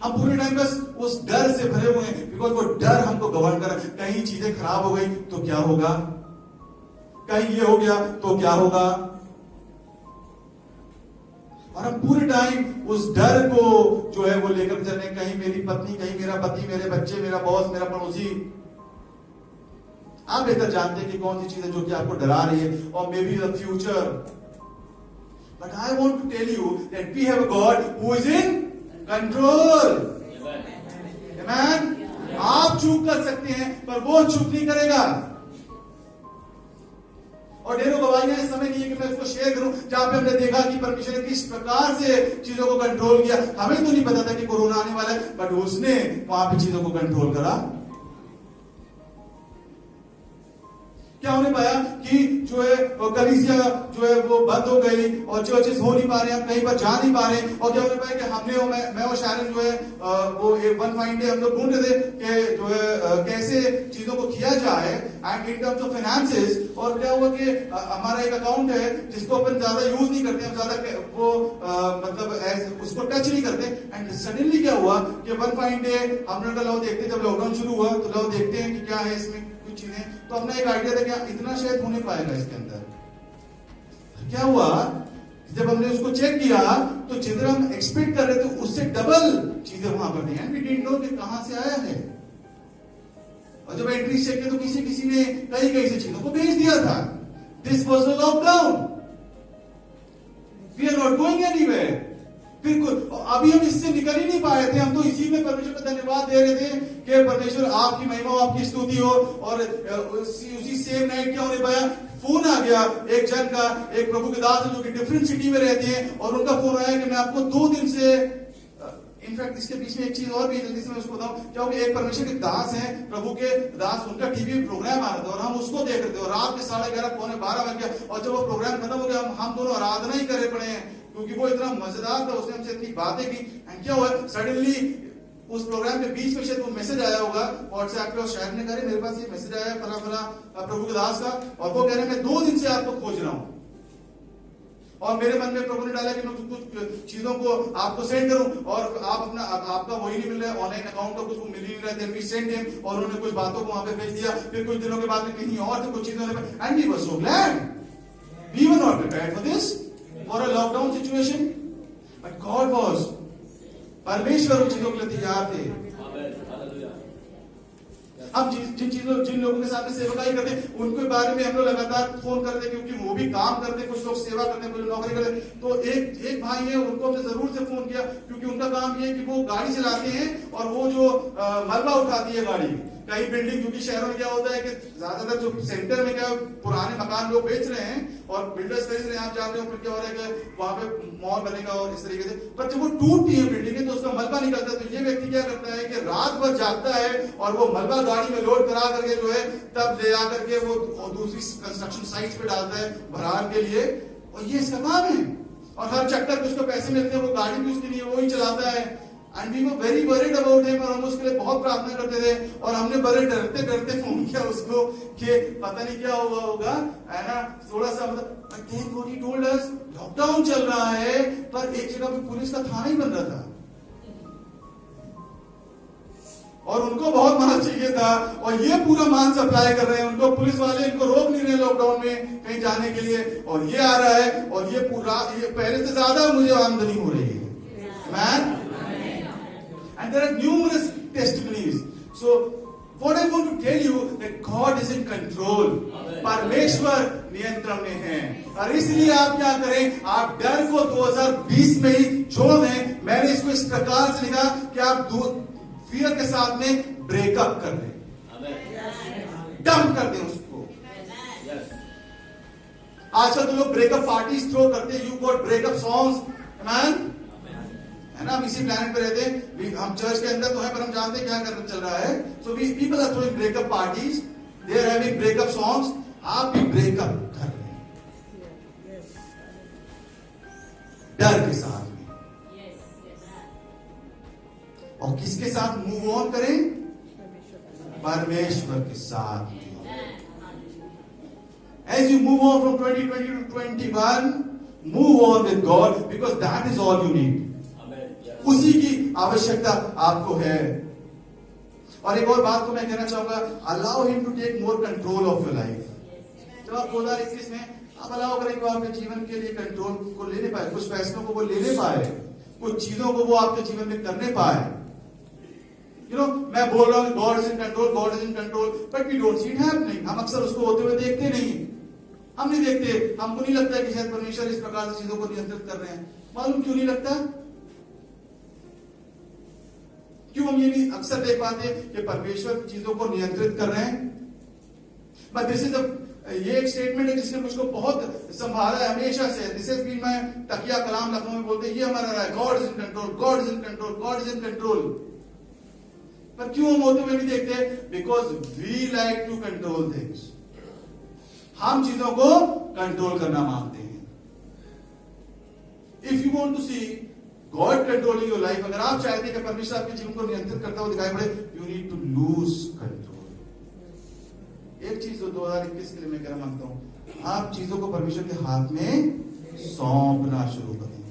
हम पूरे टाइम बस उस डर से भरे हुए हैं, बिकॉज वो डर हमको गवर्न कर रहा है। कहीं चीजें खराब हो गई तो क्या होगा, कहीं ये हो गया तो क्या होगा, और हम पूरे टाइम उस डर को जो है वो लेकर चल रहे हैं। कहीं मेरी पत्नी, कहीं मेरा पति, मेरे बच्चे, मेरा बॉस, मेरा पड़ोसी। आप बेहतर जानते हैं कि कौन सी चीजें जो कि आपको डरा रही है, और may be the future. But I want to tell you that we have a God who is in control. Amen. आप चूक कर सकते हैं पर वो चूक नहीं करेगा। और ढेरों गवाहियां इस समय नहीं है कि मैं उसको शेयर करूं जहां पे हमने देखा कि परमेश्वर ने किस प्रकार से चीजों को कंट्रोल किया। हमें तो नहीं पता था कि कोरोना आने वाला है, बट उसने वहां पे चीजों को कंट्रोल करा। क्या होने पाया कि जो है कलीसिया जो है वो बंद हो गई और चर्चेस हो नहीं पा रहे, हम कहीं पर जा नहीं पा रहे। और क्या होने पाया कि हमने और मैं और शायरन जो है वो एक वन फाइन डे हम लोग ढूंढ रहे थे कि जो है कैसे चीजों को किया जाए and in terms of finances. और क्या हुआ कि हमारा एक अकाउंट है जिसको अपन ज्यादा यूज नहीं करते, हम ज्यादा वो मतलब उसको टच नहीं करते। एंड सडनली क्या हुआ कि वन फाइन डे हम लोग लाओ देखते, जब लॉकडाउन शुरू हुआ तो लाओ देखते हैं कि क्या है इसमें कुछ चीजें। तो अपना एक आइडिया था कि इतना शायद होने पाएगा इसके अंदर। क्या हुआ जब हमने उसको चेक किया तो जिधर हम एक्सपेक्ट कर रहे थे उससे डबल चीजें वहां पर थी। एंड वी डिडंट नो कि कहां से आया है। और जब एंट्री चेक किया तो किसी ने कई से चीजों को भेज दिया था। This was a lockdown, we are not going anywhere. फिर अभी हम इससे निकल ही नहीं पाए थे। हम तो इसी में परमेश्वर का धन्यवाद दे रहे थे कि परमेश्वर आपकी महिमा, आपकी स्तुति हो। और उसी सेम नाइट क्या होने पाया, फोन आ गया एक जन का, एक प्रभु के दास जो कि डिफरेंट सिटी में रहते हैं, और उनका फोन आया कि मैं आपको 2 दिन से, इनफैक्ट इसके बीच में एक चीज और भी जल्दी से मैं उसको बताऊं। क्योंकि एक परमेश्वर के दास हैं, प्रभु के दास, उनका टीवी प्रोग्राम आ रहा था और हम उसको देख रहे थे। और रात के 11:30 पौने 12 बज गया। और जब वो प्रोग्राम खत्म हो गया हम दोनों आराधना ही करे पड़े हैं क्योंकि वो इतना मजेदार था। उसने हमसे इतनी बातें की। एंड क्या हुआ, सडनली उस प्रोग्राम के बीच में शायद वो मैसेज आया होगा व्हाट्सएप पे, और शायद ने कहा मेरे पास ये मैसेज आया फला प्रभु के दास का, और वो कह रहे हैं मैं 2 दिन से आपको खोज रहा हूं। और मेरे मन में प्रभु ने डाला कि मैं कुछ चीजों को आपको सेंड करूं, और आप अपना आपका वही नहीं मिल रहा है, ऑनलाइन अकाउंट का कुछ मिल ही नहीं रहा है। देन वी सेंड हिम, और उन्होंने कुछ बातों को वहां पे भेज दिया। फिर कुछ दिनों के बाद में कहीं और से कुछ चीजें होने पर, and we were so glad, we were not prepared for this, for a lockdown situation, but God was, परमेश्वर उन चीजों के लिए तैयार थे। हम जिन लोगों के साथ में सेवकाई करते हैं उनके बारे में हम लोग लगातार फोन करते, क्योंकि वो भी काम करते, कुछ लोग सेवा करते, कुछ नौकरी करते। तो एक भाई है, उनको हमने जरूर से फोन किया, क्योंकि उनका काम ये है कि वो गाड़ी चलाते हैं और वो जो मलबा उठाती है गाड़ी, कई बिल्डिंग, क्योंकि शहरों में क्या होता है कि ज्यादातर जो सेंटर में क्या पुराने मकान लोग बेच रहे हैं और बिल्डर्स खरीद रहे हैं, आप जानते हो, फिर क्या हो रहा है कि वहां पे मॉल बनेगा और इस तरीके से। पर जब वो टूटती है बिल्डिंग तो उसका मलबा निकलता है, तो ये व्यक्ति क्या करता है कि रात भर जागता है और वो मलबा गाड़ी में लोड करा करके जो है तब ले आकर के वो दूसरी कंस्ट्रक्शन साइट्स पे डालता है भरान के लिए, और ये इसका काम है। और हर चक्कर पे उसको पैसे मिलते हैं, वो गाड़ी भी उसके लिए वो ही चलाता है। And we were very worried about him, और हम उसके लिए बहुत प्रार्थना करते थे। और हमने बड़े डरते डरते फोन किया उसको कि पता नहीं क्या हुआ होगा, है ना, थोड़ा सा मतलब। But then what he told us, lockdown चल रहा है पर एक जगह पे पुलिस का थाना ही बन रहा था, और उनको बहुत माल चाहिए था, और ये पूरा माल सप्लाई कर रहे हैं उनको, पुलिस वाले इनको रोक नहीं रहे लॉकडाउन में कहीं जाने के लिए, और ये आ रहा है और ये पहले से ज्यादा मुझे आमदनी हो रही है। Man, and there are numerous testimonies. So what I want to tell you that God is in control. परमेश्वर नियंत्रण में है, और इसलिए आप क्या करें, आप डर को 2020 में ही छोड़ दें। मैंने इसको इस प्रकार से लिखा कि आप फियर के साथ में ब्रेकअप कर दें, डंप कर दें उसको। आजकल तो लोग ब्रेकअप पार्टीज थ्रो करते हैं, you got breakup songs, man, है ना। हम इसी प्लैनेट पे रहते हैं, हम चर्च के अंदर तो है पर हम जानते हैं क्या करना चल रहा है। So people are throwing breakup parties, they are having breakup songs. आप भी ब्रेकअप कर रहे हैं डर के साथ में, और किसके साथ मूव ऑन करें, परमेश्वर के साथ। As you move on from 2020 to 21, move on with God, because that is all you need. उसी की आवश्यकता आपको है। और एक और बात को मैं कहना चाहूंगा, allow him to take more control of your life. जब आप 2021 में आप अलाउ करें कि वो आपके जीवन के लिए कंट्रोल को लेने पाए, कुछ फैसलों को वो लेने पाए, कुछ चीजों को वो आपके जीवन में करने पाए। मैं बोल रहा हूं God is in control, God is in control, but we don't see it happening. हम अक्सर उसको होते हुए देखते नहीं, हम नहीं देखते। हमको नहीं लगता कि शायद परमेश्वर इस प्रकार से चीजों को नियंत्रित कर रहे हैं। मालूम क्यों नहीं लगता? क्यों हम ये नहीं अक्सर देख पाते कि परमेश्वर चीजों को नियंत्रित कर रहे हैं? बट दिस इज ये एक स्टेटमेंट है जिसने मुझको बहुत संभाला है हमेशा से। दिस इज बीन माय तकिया कलाम लखनऊ में बोलते हैं, ये हमारा रहा है, God is in control, God is in control, God is in control. पर क्यों हम होते हुए नहीं देखते? Because we like to control things. हम चीजों को कंट्रोल करना मांगते हैं। If you want to see God controlling your life, अगर आप चाहते हैं कि परमेश्वर आपके जीवन को नियंत्रित करता हुआ दिखाई पड़े, you need to lose control. एक चीज 2021 के लिए मैं कहना मांगता हूं, आप चीजों को परमेश्वर के हाथ में सौंपना शुरू करें।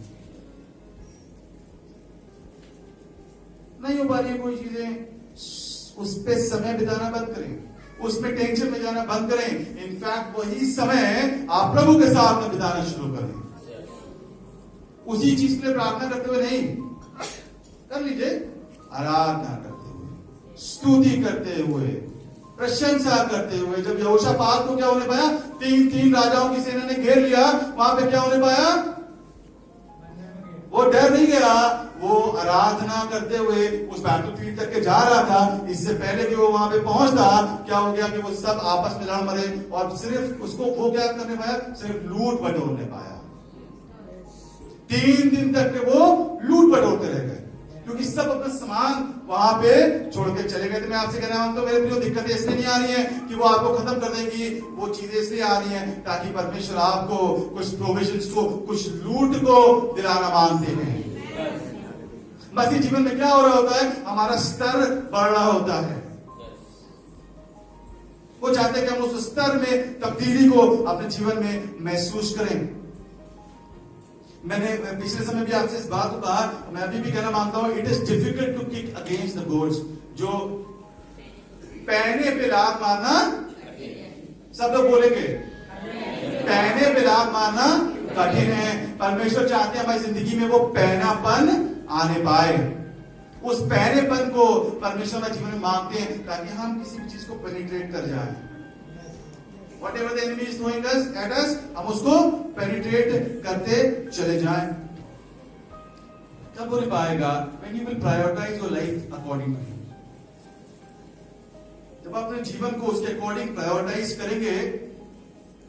नहीं हो पा रही है कोई चीजें, उस पे समय बिताना बंद करें, उसमें टेंशन में जाना बंद करें। इनफैक्ट वही समय आप प्रभु के साथ में बिताना शुरू करें। उसी चीज के लिए प्रार्थना करते हुए नहीं, कर लीजिए आराधना करते हुए, स्तुति करते हुए, प्रशंसा करते हुए। जब यहोशापात को क्या होने पाया? तीन राजाओं की सेना ने घेर लिया, वहां पे क्या होने पाया? वो डर नहीं गया, वो आराधना करते हुए उस बैटलफील्ड तक के जा रहा था। इससे पहले कि वो वहां पे पहुंचता, क्या हो गया कि वो सब आपस में लड़ मरे और सिर्फ उसको वो क्या करने पाया? सिर्फ लूट बटोरने पाया। 3 दिन तक के वो लूट बटोरते रह गए, क्योंकि सब अपना सामान वहां पे छोड़ के चले गए थे। मैं आपसे कहना मांगता हूं मेरे प्रियो, दिक्कतें इसलिए नहीं आ रही है कि वो आपको खत्म कर देगी, वो चीजें इसलिए आ रही हैं ताकि परमेश्वर आपको कुछ प्रोविजंस को, कुछ लूट को दिलाना मांगते हैं। मसीह जीवन में क्या हो रहा होता है? हमारा स्तर बढ़ रहा होता है। वो चाहते हैं कि हम उस स्तर में तब्दीली को अपने जीवन में महसूस करें। मैंने पिछले समय भी आपसे इस बात को कहा, मैं अभी भी कहना मांगता हूं, it is difficult to kick against the goads. जो पहने पे लात मारना, सब लोग बोलेंगे पहने पे लात मारना कठिन है। परमेश्वर चाहते हैं हमारी जिंदगी में वो पहनापन आने पाए। उस पहनेपन को परमेश्वर के जीवन में मांगते हैं ताकि हम किसी भी चीज को पेनिट्रेट कर जाएं। Whatever the enemy is throwing us at us, हम उसको पेनिट्रेट करते चले जाएं। कब हो पाएगा? When you will prioritize your life according to him। जब आप अपने जीवन को उसके अकॉर्डिंग प्रायोरिटाइज करेंगे।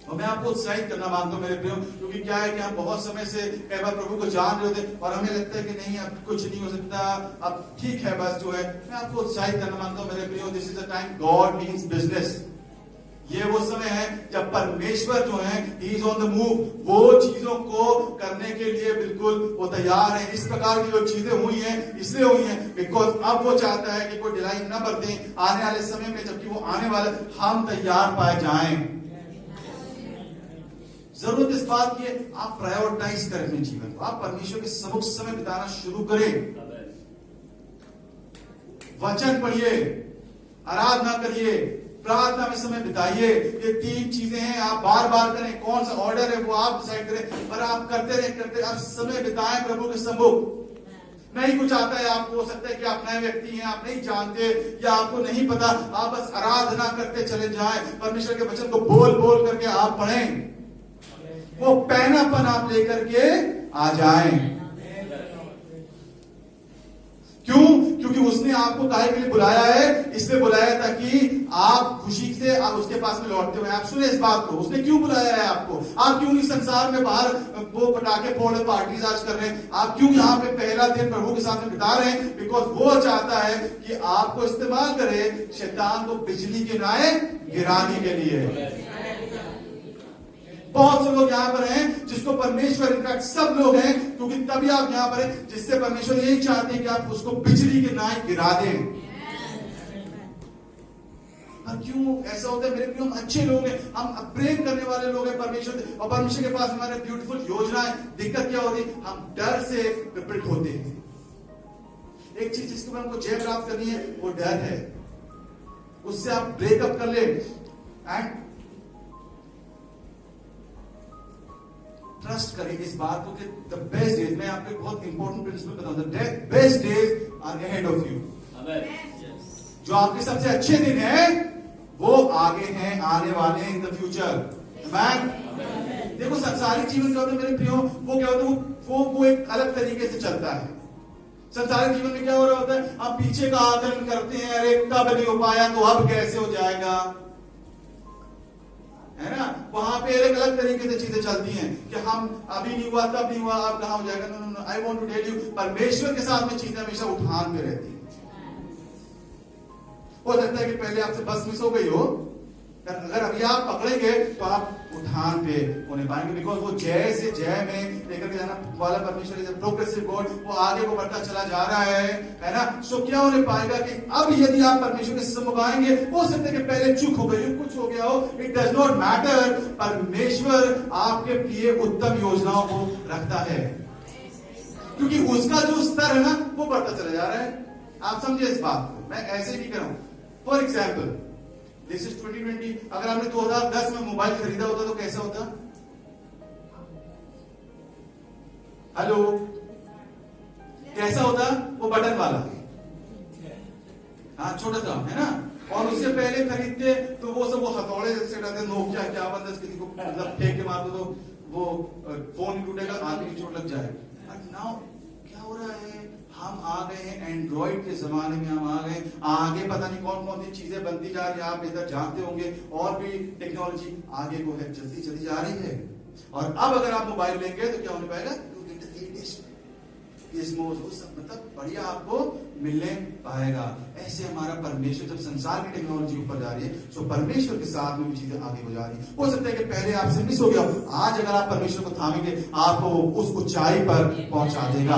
और मैं आपको उत्साहित करना मांगता हूं मेरे प्रियो, क्योंकि क्या है कि हम बहुत समय से कई बार प्रभु को जान रहे होते और हमें लगता है कि नहीं अब कुछ नहीं हो सकता, अब ठीक है बस जो है। मैं आपको उत्साहित करना मांगता हूं मेरे प्रियो, this is the time God means business. ये वो समय है जब परमेश्वर जो है he is on the move. वो चीजों को करने के लिए बिल्कुल वो तैयार है। इस प्रकार की जो चीजें हुई हैं इसलिए हुई हैं बिकॉज अब वो चाहता है कि कोई डिलाई न बरते आने वाले समय में, जबकि वो आने वाला हम तैयार पाए जाएं। जरूरत इस बात की है आप प्रायोरिटाइज करें अपने जीवन को, आप परमेश्वर के सम्मुख समय बिताना शुरू करें, वचन पढ़िए, आराधना करिए, प्रार्थना में समय बिताइए। ये 3 चीजें हैं, आप बार बार करें। कौन सा ऑर्डर है वो आप डिसाइड करें, पर आप करते रहे आप समय बिताएं प्रभु के सम्मुख। नहीं कुछ आता है आपको, हो सकता है कि आप नए व्यक्ति हैं, आप नहीं जानते या आपको नहीं पता, आप बस आराधना करते चले जाएं। परमेश्वर के वचन को बोल बोल करके आप पढ़ें, वो पहनापन आप लेकर के आ जाएं। क्यों? क्योंकि उसने आपको काहे के लिए बुलाया है? इसलिए बुलाया ताकि आप खुशी से उसके पास में लौटते हुए। आप सुने इस बात को, उसने क्यों बुलाया है आपको? आप क्यों इस संसार में बाहर वो पटाखे फोड़ रहे, पार्टीज आज कर रहे हैं? आप क्यों यहाँ पे पहला दिन प्रभु के साथ में बिता रहे हैं? बिकॉज वो चाहता है कि आपको इस्तेमाल करे शैतान को बिजली के नाए गिराने के लिए। बहुत से लोग यहाँ पर हैं जिसको परमेश्वर, इनफैक्ट सब लोग हैं, क्योंकि तभी आप यहाँ पर हैं जिससे परमेश्वर यही चाहते हैं कि आप उसको बिजली के नाए गिरा दें। पर क्यों ऐसा होता है मेरे प्रियो? हम अच्छे लोग हैं, हम प्रेम करने वाले लोग हैं परमेश्वर, और परमेश्वर के पास हमारे ब्यूटीफुल योजना है। दिक्कत क्या होती है? हम डर से विपरीत होते हैं। एक चीज जिसके ऊपर हमको जय प्राप्त करनी है वो डर है, उससे आप ब्रेकअप कर ले एंड ट्रस्ट करें इस बात को कि द बेस्ट डेज, मैं आपको एक बहुत इंपॉर्टेंट प्रिंसिपल बताऊं, the best days are ahead of you. जो आपके सबसे अच्छे दिन हैं वो आगे हैं, आने वाले हैं इन द फ्यूचर। मैन देखो संसारिक जीवन क्या होता है मेरे प्रियो, वो क्या होता है वो एक अलग तरीके से चलता है। संसारिक जीवन में क्या हो रहा होता है, आप पीछे का आकलन करते हैं, अरे कब नहीं हो पाया तो अब कैसे हो जाएगा, है ना। वहां पे एक अलग तरीके से चीजें चलती हैं कि हम अभी नहीं हुआ तब नहीं हुआ अब कहां हो जाएगा। No no, I want to tell you, परमेश्वर के साथ में चीजें हमेशा उठान पे रहती हैं। हो सकता है कि पहले आपसे बस मिस हो गई हो, अगर अभी आप पकड़ेंगे तो आप उठान पे होने पाएंगे, बिकॉज वो जय से जय में लेकर के जाना वाला परमेश्वर इज अ प्रोग्रेसिव गॉड, वो आगे को बढ़ता चला जा रहा है ना। सो क्या होने पाएगा कि अब यदि आप परमेश्वर के सम्मुख आएंगे, हो सकता है कि पहले चूक हो गई हो, कुछ हो गया हो, इट डज नॉट मैटर, परमेश्वर आपके लिए उत्तम योजनाओं को रखता है, क्योंकि उसका जो स्तर है ना वो बढ़ता चला जा रहा है। आप समझे इस बात को, मैं ऐसे ही नहीं कर रहा हूं। फॉर एग्जाम्पल दिस इज 2020, अगर आपने 2010 में मोबाइल खरीदा होता तो कैसा होता? हेलो, कैसा होता? वो बटन वाला, हाँ छोटा सा, है ना। और उससे पहले खरीदते तो वो सब वो हथौड़े से डालते, नोकिया क्या बंदा किसी को मतलब फेंक के मार दो तो वो फोन ही टूटेगा, आदमी की चोट लग जाएगी। बट नाउ क्या हो रहा है, हम आ गए हैं एंड्रॉइड के जमाने में, हम आ गए आगे, पता नहीं कौन कौन सी चीजें बनती जा रही है, आप इधर जानते होंगे, और भी टेक्नोलॉजी आगे को है चलती चली जा रही है। और अब अगर आप मोबाइल लेंगे तो क्या होने पाएगा, मतलब बढ़िया आपको मिलने पाएगा। ऐसे हमारा परमेश्वर जब संसार की टेक्नोलॉजी ऊपर जा रही है तो परमेश्वर के साथ में भी चीजें आगे हो जा रही है। हो सकता है कि पहले आपसे मिस हो गया, आज अगर आप परमेश्वर को थामेंगे आपको उस ऊंचाई पर पहुंचा देगा।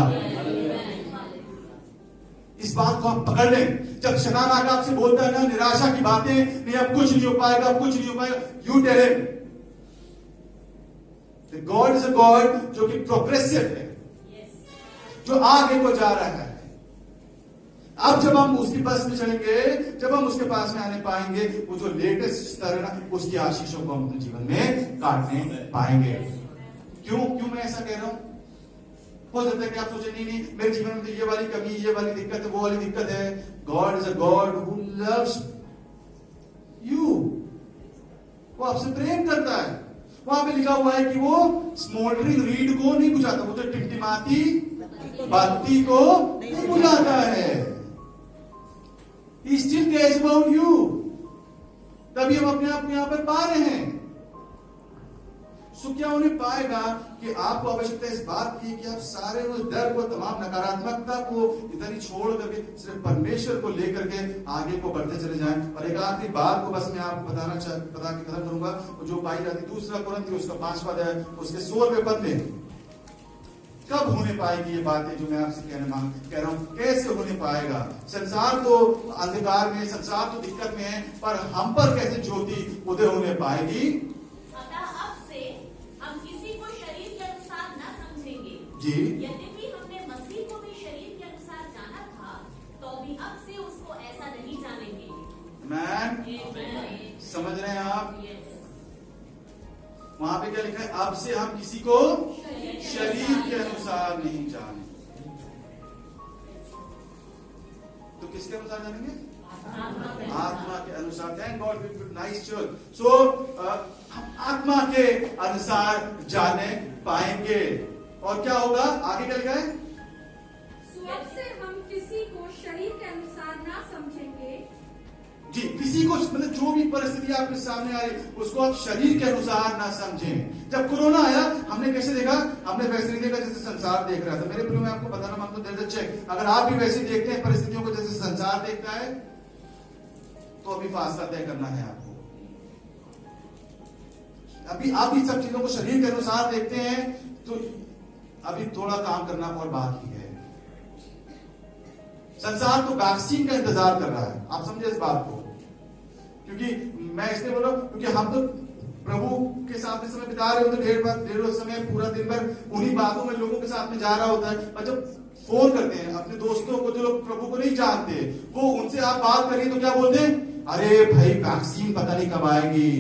इस बात को आप पकड़ लें। जब शैतान आकर आपसे बोलता है ना निराशा की बातें, नहीं अब कुछ नहीं हो पाएगा, अब कुछ नहीं हो पाएगा, you tell him God is a God जो कि प्रोग्रेसिव है, जो आगे को जा रहा है। अब जब हम उसकी बस में चलेंगे, जब हम उसके पास में आने पाएंगे, वो जो लेटेस्ट स्तर है ना उसकी आशीषों को हम अपने जीवन में काटने पाएंगे। क्यों मैं ऐसा कह रहा हूं? हो सकता है कि आप सोचे नहीं मेरे जीवन में तो ये वाली कमी, ये वाली दिक्कत है, वो वाली दिक्कत है। God is a God who loves you, वो आपसे प्रेम करता है। वहां पे लिखा हुआ है कि वो स्मोल्डरिंग रीड को नहीं बुझाता, वो जो टिमटिमाती बत्ती को नहीं बुझाता है। He still cares about you। तभी हम अपने आप को यहां पर पा रहे हैं। सो क्या होने पाएगा कि आपको आवश्यकता इस बात की कि आप सारे उस डर को, तमाम नकारात्मकता को इधर ही छोड़ करके सिर्फ परमेश्वर को लेकर के आगे को बढ़ते चले जाएं। और एक आखिरी बात को बस मैं आपको बता के खत्म करूंगा, जो पाई जाती 2 कुरिन्थियों उसका 5वां अध्याय उसके 16वें पद में। कब होने पाएगी ये बातें जो मैं आपसे कह रहा हूं, कैसे होने पाएगा? संसार तो अंधकार में, संसार तो दिक्कत में है, पर हम पर कैसे ज्योति उदय होने पाएगी? जी, यद्यपि हमने मसीह को भी शरीर के अनुसार जाना था, तो भी अब से उसको ऐसा नहीं जानेंगे। मैन समझ रहे हैं आप? वहां पे क्या लिखा है? अब से हम किसी को शरीर के अनुसार नहीं जाने, तो किसके अनुसार जानेंगे? आत्मा के अनुसार। Thank God, nice church. So हम आत्मा के अनुसार जाने पाएंगे। और क्या होगा? आगे क्या लिखा है? अब से हम किसी को शरीर के अनुसार ना समझेंगे। जी, किसी को मतलब जो भी परिस्थिति आपके सामने आ रही उसको आप शरीर के अनुसार ना समझें। जब कोरोना आया हमने कैसे देखा? हमने वैसे नहीं देखा जैसे संसार देख रहा था। मेरे प्रिय, मैं आपको बताना मांगता हूं, देयर इज अ चेक। अगर आप भी वैसे देखते हैं परिस्थितियों को जैसे संसार देखता है, तो अभी फासला तय करना है आपको। अभी आप इन सब चीजों को शरीर के अनुसार देखते हैं, तो अभी थोड़ा काम करना और बाकी है। संसार तो वैक्सीन का इंतजार कर रहा है, आप समझे इस बात को। क्योंकि मैं इसलिए बोल रहा हूं क्योंकि हम तो प्रभु के साथ में समय बिता रहे होते, ढेर समय पूरा दिन भर उन्हीं बातों में लोगों के साथ में जा रहा होता है। और जब फोन करते हैं अपने दोस्तों को जो लोग प्रभु को नहीं जानते, वो उनसे आप बात करिए तो क्या बोलते हैं, अरे भाई वैक्सीन पता नहीं कब आएगी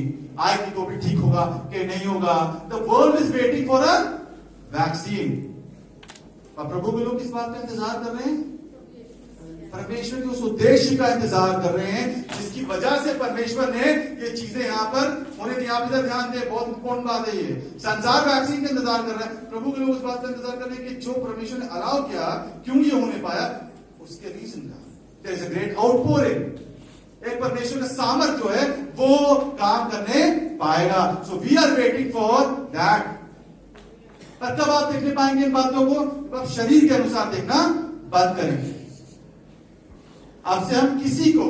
तो भी ठीक होगा कि नहीं होगा। The world is waiting for a vaccine. और प्रभु के लोग किस बात का इंतजार कर रहे हैं? परमेश्वर के उस उद्देश्य का इंतजार कर रहे हैं जिसकी वजह से परमेश्वर ने ये चीजें यहाँ पर होने दी। आप इधर ध्यान दें, बहुत इंपॉर्टेंट बात है ये। संसार वैक्सीन का इंतजार कर रहा है, प्रभु के लोग उस बात का इंतजार कर रहे हैं कि जो परमेश्वर ने अलाउ किया, क्यों ये होने पाया, उसके रीजन का। There is a great outpouring. एक परमेश्वर का सामर्थ जो है वो काम करने पाएगा। So we are waiting for that. पर कब आप देखने पाएंगे इन बातों को? आप शरीर के अनुसार देखना बंद करेंगे। अब से हम किसी को,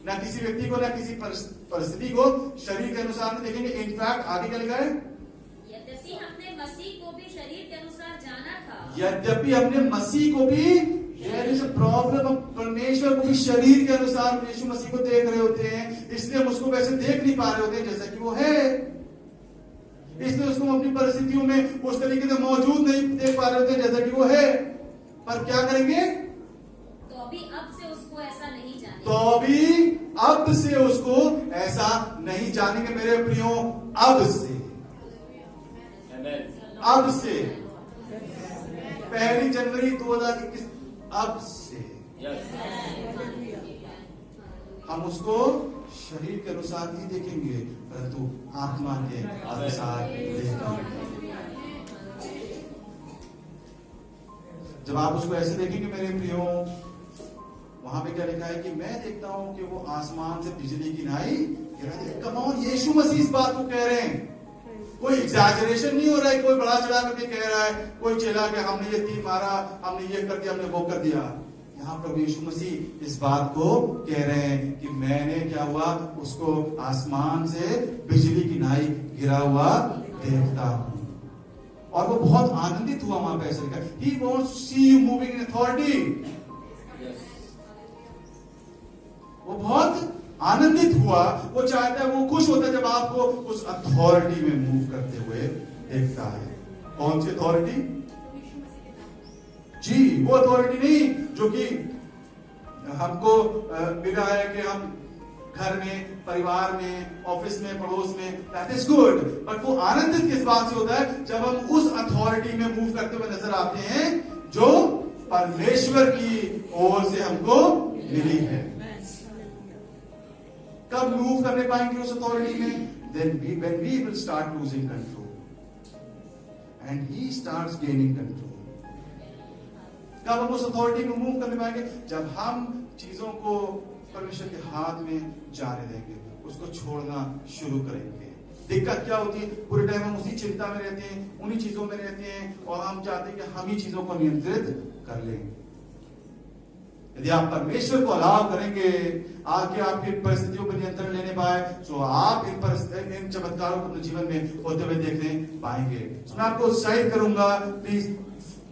ना किसी व्यक्ति को, ना किसी परिस्थिति को शरीर के अनुसार नहीं देखेंगे। इनफैक्ट आगे क्या लिखा है? यद्यपि हमने मसीह को भी शरीर के अनुसार जाना था। यद्यपि हमने मसीह को भी, देयर इज अ प्रॉब्लम, परमेश्वर को भी शरीर के अनुसार यीशु मसीह को देख रहे होते हैं, इसलिए हम उसको वैसे देख नहीं पा रहे होते हैं जैसा कि वो है। इसलिए उसको हम अपनी परिस्थितियों में उस तरीके से मौजूद नहीं देख पा रहे होते हैं जैसा कि वो है। पर क्या करेंगे? तो अभी अब से उसको ऐसा नहीं जाने। तो अभी अब से उसको ऐसा नहीं जानेंगे मेरे प्रियो। अब से, अब से 1 जनवरी 2021, अब से हम उसको शरीर के अनुसार नहीं देखेंगे, परंतु आत्मा के अनुसार देखेंगे। जब आप उसको ऐसे देखेंगे मेरे प्रियो, वहां पे क्या लिखा है कि मैं देखता हूं कि वो आसमान से बिजली गिराई गिरा दे। कम ऑन, यीशु मसीह इस बात को कह रहे हैं। कोई एग्जैजरेशन नहीं हो रहा है, कोई बड़ा चढ़ा करके कह रहा है, कोई चिल्ला के हमने ये तीर मारा, हमने ये कर दिया, हमने वो कर दिया। यहाँ प्रभु यीशु मसीह इस बात को कह रहे हैं कि मैंने क्या हुआ, उसको आसमान से बिजली गिराई गिरा हुआ देखता हूं। और वो बहुत आनंदित हुआ। वहां पे ऐसा लिखा, he wants to see you moving in authority. वो बहुत आनंदित हुआ, वो चाहता है, वो खुश होता है जब आपको उस अथॉरिटी में मूव करते हुए देखता है। कौन सी अथॉरिटी? जी, वो अथॉरिटी नहीं जो कि हमको मिला है कि हम घर में, परिवार में, ऑफिस में, पड़ोस में, दैट इज गुड। बट वो आनंदित किस बात से होता है? जब हम उस अथॉरिटी में मूव करते हुए नजर आते हैं जो परमेश्वर की ओर से हमको मिली है। कब मूव करने पाएंगे उस अथॉरिटी में? when we will start losing control and he starts gaining control. कब हम उस अथॉरिटी में मूव करने पाएंगे? जब हम चीजों को परमेश्वर के हाथ में जाने देंगे, उसको छोड़ना शुरू करेंगे। दिक्कत क्या होती है? पूरे टाइम हम उसी चिंता में रहते हैं, उन्हीं चीजों में रहते हैं, और हम चाहते हैं कि हम ही चीजों को नियंत्रित कर लें। यदि आप परमेश्वर को अलाव करेंगे आके आपकी परिस्थितियों पर नियंत्रण लेने पाए, तो आप इन चमत्कारों को अपने जीवन में होते हुए देखने पाएंगे। तो मैं आपको उत्साहित करूंगा, प्लीज,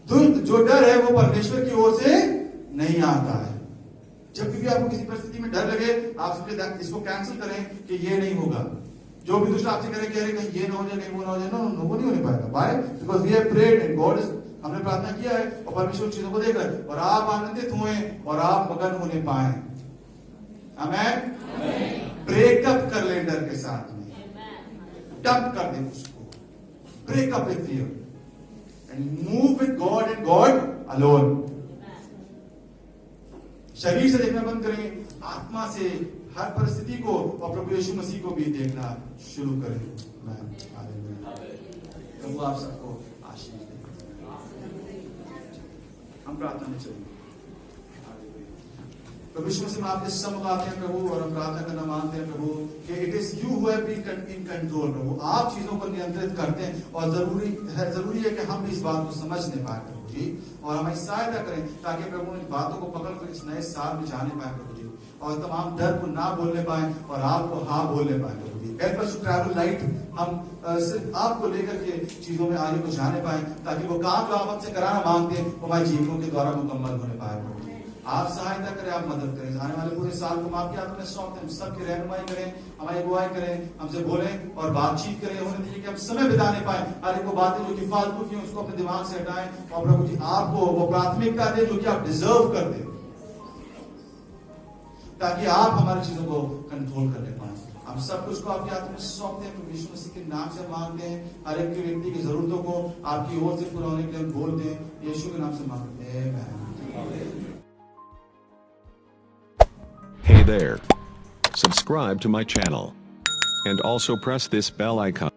जो डर है वो परमेश्वर की ओर से नहीं आता है। जब भी आपको किसी परिस्थिति में डर लगे, आप समझे इसको कैंसिल करें कि ये नहीं होगा। जो भी दुष्ट आपसे करें, कह रहे कहीं ये ना हो जाए, कहीं वो ना हो जाए, नो, वो नहीं होने पाएगा। Why? Because we have prayed and God is, हमने प्रार्थना किया है और परमेश्वर चीजों को देख रहा है, और आप आनंदित हुए और आप मगन होने पाए। आमेन। ब्रेकअप कर ले डर के साथ में, डंप कर दे उसको, breakup with fear and move with God and God alone. शरीर से देखना बंद करेंगे, आत्मा से हर परिस्थिति को और प्रभु यीशु मसीह को भी देखना शुरू करें। प्रभु आप सबको आशीष दे। हम प्रार्थना में चलेंगे। प्रभु यीशु मसीह, आपके सम्मुख आते हैं प्रभु, और हम प्रार्थना करना मांगते हैं प्रभु कि it is you who have been in control. प्रभु आप चीजों को नियंत्रित करते हैं, और जरूरी है कि हम इस बात को समझने पाए प्रभु जी, और हमें सहायता करें ताकि प्रभु इन बातों को पकड़कर इस नए साल में जाने पाए प्रभु जी, और तमाम डर को ना बोलने पाए और आपको हाँ बोलने पाए प्रभु जी। Help us to travel light, हम सिर्फ आपको लेकर के चीजों में आगे को जाने पाए, ताकि वो काम जो आप हमसे कराना मांगते हैं वो हमारे जीवनों के द्वारा मुकम्मल होने पाए प्रभु जी। आप सहायता करें, आप मदद करें। आने वाले पूरे साल को हम आपके हाथों में सौंपते हैं। हम सबकी रहनुमाई करें, हमारी अगुवाई करें, हमसे बोलें और बातचीत करें। होने दीजिए कि हम समय बिताने पाए। हर एक वो बातें जो कि फालतू की उसको अपने दिमाग से हटाएं और प्रभु जी आपको वो प्राथमिकता दें जो कि आप डिजर्व करते हैं, ताकि आप हमारी चीजों को कंट्रोल कर ले पाए। हम सब कुछ को आपके हाथों में सौंपते हैं। यीशु मसीह के नाम से मांगते हैं। हर एक व्यक्ति की जरूरतों को आपकी ओर से पूरा होने के लिए हम बोलते हैं। यीशु के नाम से मांगते हैं। Hey there. Subscribe to my channel. And also press this bell icon.